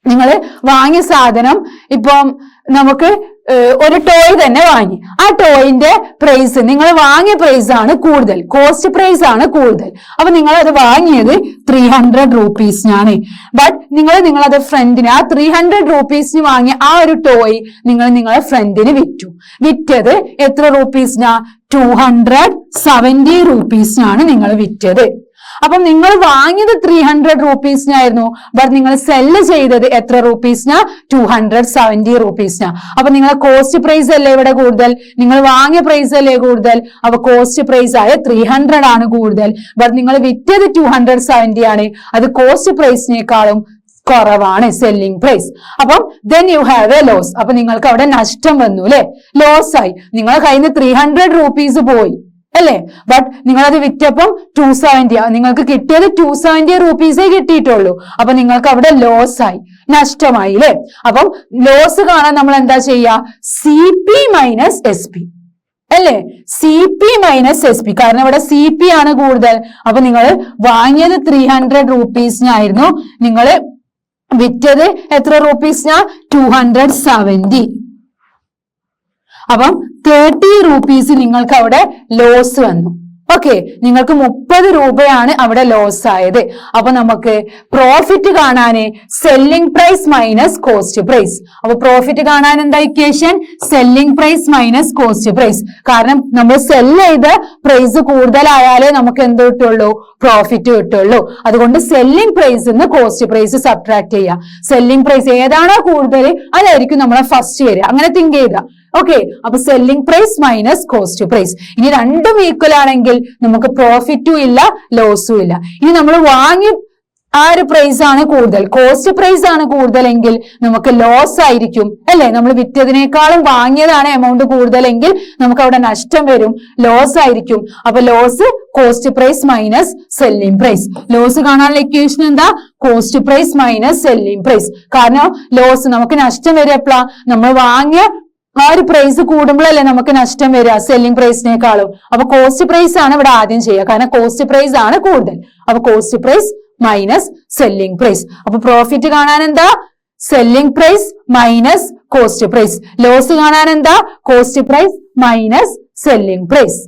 നിങ്ങൾ വാങ്ങിയ സാധനം ഇപ്പം നമുക്ക് ഒരു ടോയ് തന്നെ വാങ്ങി, ആ ടോയിന്റെ പ്രൈസ്, നിങ്ങൾ വാങ്ങിയ പ്രൈസ് ആണ് കൂടുതൽ, കോസ്റ്റ് പ്രൈസ് ആണ് കൂടുതൽ. അപ്പൊ നിങ്ങൾ അത് വാങ്ങിയത് 300 rupees-നാണ്. ബട്ട് നിങ്ങളത് ഫ്രണ്ടിന്, ആ 300 rupees-ന് വാങ്ങിയ ആ ഒരു ടോയ് നിങ്ങളെ ഫ്രണ്ടിന് വിറ്റത് എത്ര rupees-നാ? 270 rupees-നാണ് നിങ്ങൾ വിറ്റത്. അപ്പം നിങ്ങൾ വാങ്ങിയത് 300 rupeesനായിരുന്നു, ബട്ട് നിങ്ങൾ സെല്ല് ചെയ്തത് എത്ര rupeesനാ? 270 rupeesനാ. അപ്പൊ നിങ്ങളെ കോസ്റ്റ് പ്രൈസ് അല്ലേ ഇവിടെ കൂടുതൽ, നിങ്ങൾ വാങ്ങിയ പ്രൈസ് അല്ലേ കൂടുതൽ, അപ്പൊ കോസ്റ്റ് പ്രൈസ് ആയ 300 ആണ് കൂടുതൽ, ബട്ട് നിങ്ങൾ വിറ്റത് 270 ആണ്, അത് കോസ്റ്റ് പ്രൈസിനേക്കാളും കുറവാണ് സെല്ലിംഗ് പ്രൈസ്. അപ്പം then you have a loss. അപ്പൊ നിങ്ങൾക്ക് അവിടെ നഷ്ടം വന്നു അല്ലെ, ലോസ് ആയി. നിങ്ങളെ കയ്യിൽ നിന്ന് 300 rupees പോയി അല്ലെ, ബട്ട് നിങ്ങളത് വിറ്റപ്പം 270, നിങ്ങൾക്ക് കിട്ടിയത് 270 rupees കിട്ടിയിട്ടുള്ളൂ. അപ്പൊ നിങ്ങൾക്ക് അവിടെ ലോസ് ആയി, നഷ്ടമായി അല്ലെ. അപ്പം ലോസ് കാണാൻ നമ്മൾ എന്താ ചെയ്യുക? CP മൈനസ് SP അല്ലേ, CP മൈനസ് SP. കാരണം ഇവിടെ CP ആണ് കൂടുതൽ. അപ്പൊ നിങ്ങൾ വാങ്ങിയത് 300 rupeesനായിരുന്നു, നിങ്ങൾ വിറ്റത് എത്ര rupeesനാ? 270. അപ്പം 30 rupees നിങ്ങൾക്ക് അവിടെ ലോസ് വന്നു. ഓക്കെ, നിങ്ങൾക്ക് 30 രൂപയാണ് അവിടെ ലോസ് ആയത്. അപ്പൊ നമുക്ക് പ്രോഫിറ്റ് കാണാന് selling price minus cost price. അപ്പൊ പ്രോഫിറ്റ് കാണാൻ എന്താ equation? Selling price minus cost price. കാരണം നമ്മൾ സെല് ചെയ്ത പ്രൈസ് കൂടുതലായാലേ നമുക്ക് എന്ത് കിട്ടുള്ളൂ? പ്രോഫിറ്റ് കിട്ടുള്ളൂ. അതുകൊണ്ട് സെല്ലിംഗ് പ്രൈസ് നിന്ന് കോസ്റ്റ് പ്രൈസ് സബ്ട്രാക്ട് ചെയ്യുക. സെല്ലിംഗ് പ്രൈസ് ഏതാണോ കൂടുതൽ അതായിരിക്കും നമ്മളെ ഫസ്റ്റ് വരിക. അങ്ങനെ തിങ്ക് ചെയ്യുക. ഓക്കെ, അപ്പൊ selling price minus cost price. ഇനി രണ്ടും ഈക്വൽ ആണെങ്കിൽ നമുക്ക് പ്രോഫിറ്റും ഇല്ല ലോസും ഇല്ല. ഇനി നമ്മൾ വാങ്ങി ആ ഒരു പ്രൈസ് ആണ് കൂടുതൽ, കോസ്റ്റ് പ്രൈസ് ആണ് കൂടുതലെങ്കിൽ നമുക്ക് ലോസ് ആയിരിക്കും അല്ലെ. നമ്മൾ വിറ്റതിനേക്കാളും വാങ്ങിയതാണ് എമൗണ്ട് കൂടുതലെങ്കിൽ നമുക്ക് അവിടെ നഷ്ടം വരും, ലോസ് ആയിരിക്കും. അപ്പൊ loss cost price minus selling price. Loss കാണാനുള്ള ഇക്വേഷൻ എന്താ? Cost price minus selling price. കാരണം ലോസ് നമുക്ക് നഷ്ടം വരും എപ്പോഴാ? നമ്മൾ വാങ്ങിയ ആ ഒരു പ്രൈസ് കൂടുമ്പോഴല്ലേ നമുക്ക് നഷ്ടം വരിക സെല്ലിംഗ് പ്രൈസിനേക്കാളും. അപ്പൊ കോസ്റ്റ് പ്രൈസ് ആണ് ഇവിടെ ആദ്യം ചെയ്യുക, കാരണം കോസ്റ്റ് പ്രൈസ് ആണ് കൂടുതൽ. അപ്പൊ cost price minus selling price. അപ്പൊ പ്രോഫിറ്റ് കാണാൻ എന്താ? Selling price minus cost price. Loss കാണാൻ എന്താ? Cost price minus selling price.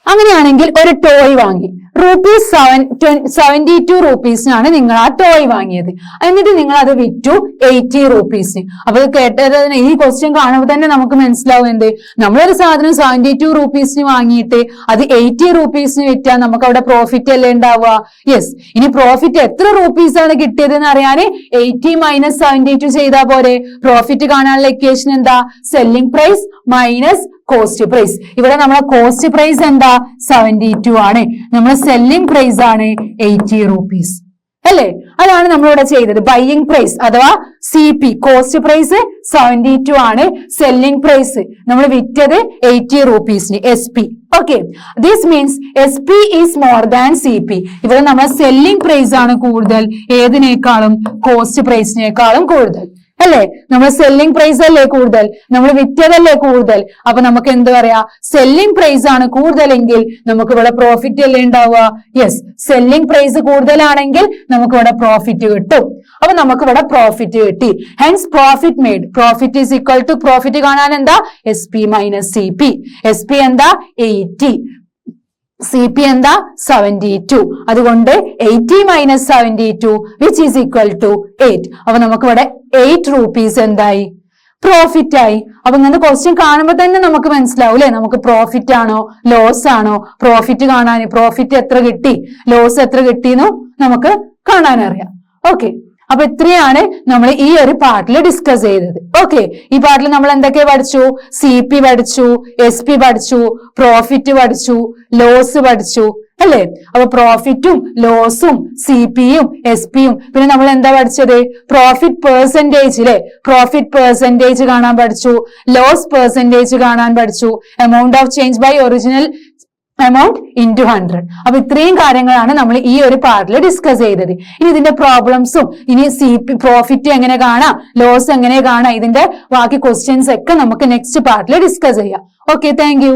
അങ്ങനെയാണെങ്കിൽ ഒരു ടോയ് വാങ്ങി ₹72 rupeesനാണ് നിങ്ങൾ ആ ടോയ് വാങ്ങിയത്. എന്നിട്ട് നിങ്ങൾ അത് വിറ്റു 80 rupeesന്. അപ്പൊ കേട്ടത് ഈ ക്വസ്റ്റ്യൻ കാണുമ്പോൾ തന്നെ നമുക്ക് മനസ്സിലാവും എന്ത്, നമ്മളൊരു സാധനം 72 rupeesന് വാങ്ങിയിട്ട് അത് 80 rupeesന് വിറ്റാൽ നമുക്ക് അവിടെ പ്രോഫിറ്റ് അല്ലേ ഉണ്ടാവുക? യെസ്. ഇനി പ്രോഫിറ്റ് എത്ര rupees ആണ് കിട്ടിയത് എന്ന് അറിയാന് 80 മൈനസ് 72 ചെയ്താൽ പോരെ. പ്രോഫിറ്റ് കാണാനുള്ള ഇക്വേഷൻ എന്താ? Selling price minus cost price. ഇവിടെ നമ്മളെ കോസ്റ്റ് പ്രൈസ് എന്താ? 72 ആണ്, നമ്മളെ സെല്ലിംഗ് പ്രൈസ് ആണ് 80 rupees അല്ലെ. അതാണ് നമ്മളിവിടെ ചെയ്തത്. ബൈയിങ് പ്രൈസ് അഥവാ CP, കോസ്റ്റ് പ്രൈസ് 72 ആണ്, സെല്ലിംഗ് പ്രൈസ് നമ്മൾ വിറ്റത് 80 rupeesന് SP. Okay, this means SP is more than CP. ഇവിടെ നമ്മളെ സെല്ലിംഗ് പ്രൈസ് ആണ് കൂടുതൽ ഏതിനേക്കാളും? കോസ്റ്റ് പ്രൈസിനേക്കാളും കൂടുതൽ അല്ലെ. നമ്മൾ സെല്ലിംഗ് പ്രൈസ് അല്ലേ കൂടുതൽ, നമ്മൾ വിറ്റതല്ലേ കൂടുതൽ. അപ്പൊ നമുക്ക് എന്ത് പറയാ? സെല്ലിംഗ് പ്രൈസ് ആണ് കൂടുതലെങ്കിൽ നമുക്ക് ഇവിടെ പ്രോഫിറ്റ് അല്ലേ ഉണ്ടാവുക? യെസ്, സെല്ലിംഗ് പ്രൈസ് കൂടുതലാണെങ്കിൽ നമുക്ക് ഇവിടെ പ്രോഫിറ്റ് കിട്ടും. അപ്പൊ നമുക്ക് ഇവിടെ പ്രോഫിറ്റ് കിട്ടി. Hence profit made. Profit is equal to profit കാണാൻ എന്താ? SP minus CP. SP എന്താ? 80, CP എന്താ? 72. അതുകൊണ്ട് 80 minus 72 which is equal to 8. അപ്പൊ നമുക്ക് ഇവിടെ 8 rupees എന്തായി? പ്രോഫിറ്റ് ആയി. അപ്പൊ ഇങ്ങനത്തെ ക്വസ്റ്റ്യൻ കാണുമ്പോൾ തന്നെ നമുക്ക് മനസ്സിലാവും അല്ലെ, നമുക്ക് പ്രോഫിറ്റ് ആണോ ലോസ് ആണോ? പ്രോഫിറ്റ് കാണാൻ പ്രോഫിറ്റ് എത്ര കിട്ടി, ലോസ് എത്ര കിട്ടിയെന്നു നമുക്ക് കാണാനറിയാം. ഓക്കെ, അപ്പൊ ഇത്രയാണ് നമ്മൾ ഈ ഒരു പാർട്ടിൽ ഡിസ്കസ് ചെയ്തത്. ഓക്കെ, ഈ പാർട്ടിൽ നമ്മൾ എന്തൊക്കെ പഠിച്ചു? CP പഠിച്ചു, SP പഠിച്ചു, പ്രോഫിറ്റ് പഠിച്ചു, ലോസ് പഠിച്ചു അല്ലെ. അപ്പൊ പ്രോഫിറ്റും ലോസും CPയും SPയും പിന്നെ നമ്മൾ എന്താ പഠിച്ചത്? പ്രോഫിറ്റ് പെർസെന്റേജ് അല്ലെ, പ്രോഫിറ്റ് പെർസെന്റേജ് കാണാൻ പഠിച്ചു, ലോസ് പെർസെന്റേജ് കാണാൻ പഠിച്ചു, amount of change by original amount into 100. അപ്പൊ ഇത്രയും കാര്യങ്ങളാണ് നമ്മൾ ഈ ഒരു പാർട്ടിൽ ഡിസ്കസ് ചെയ്തത്. ഇനി ഇതിന്റെ പ്രോബ്ലംസും ഇനി CP പ്രോഫിറ്റ് എങ്ങനെ കാണാം, ലോസ് എങ്ങനെ കാണാം, ഇതിന്റെ ബാക്കി ക്വസ്റ്റ്യൻസ് ഒക്കെ നമുക്ക് നെക്സ്റ്റ് പാർട്ടിൽ ഡിസ്കസ് ചെയ്യാം. Okay, thank you.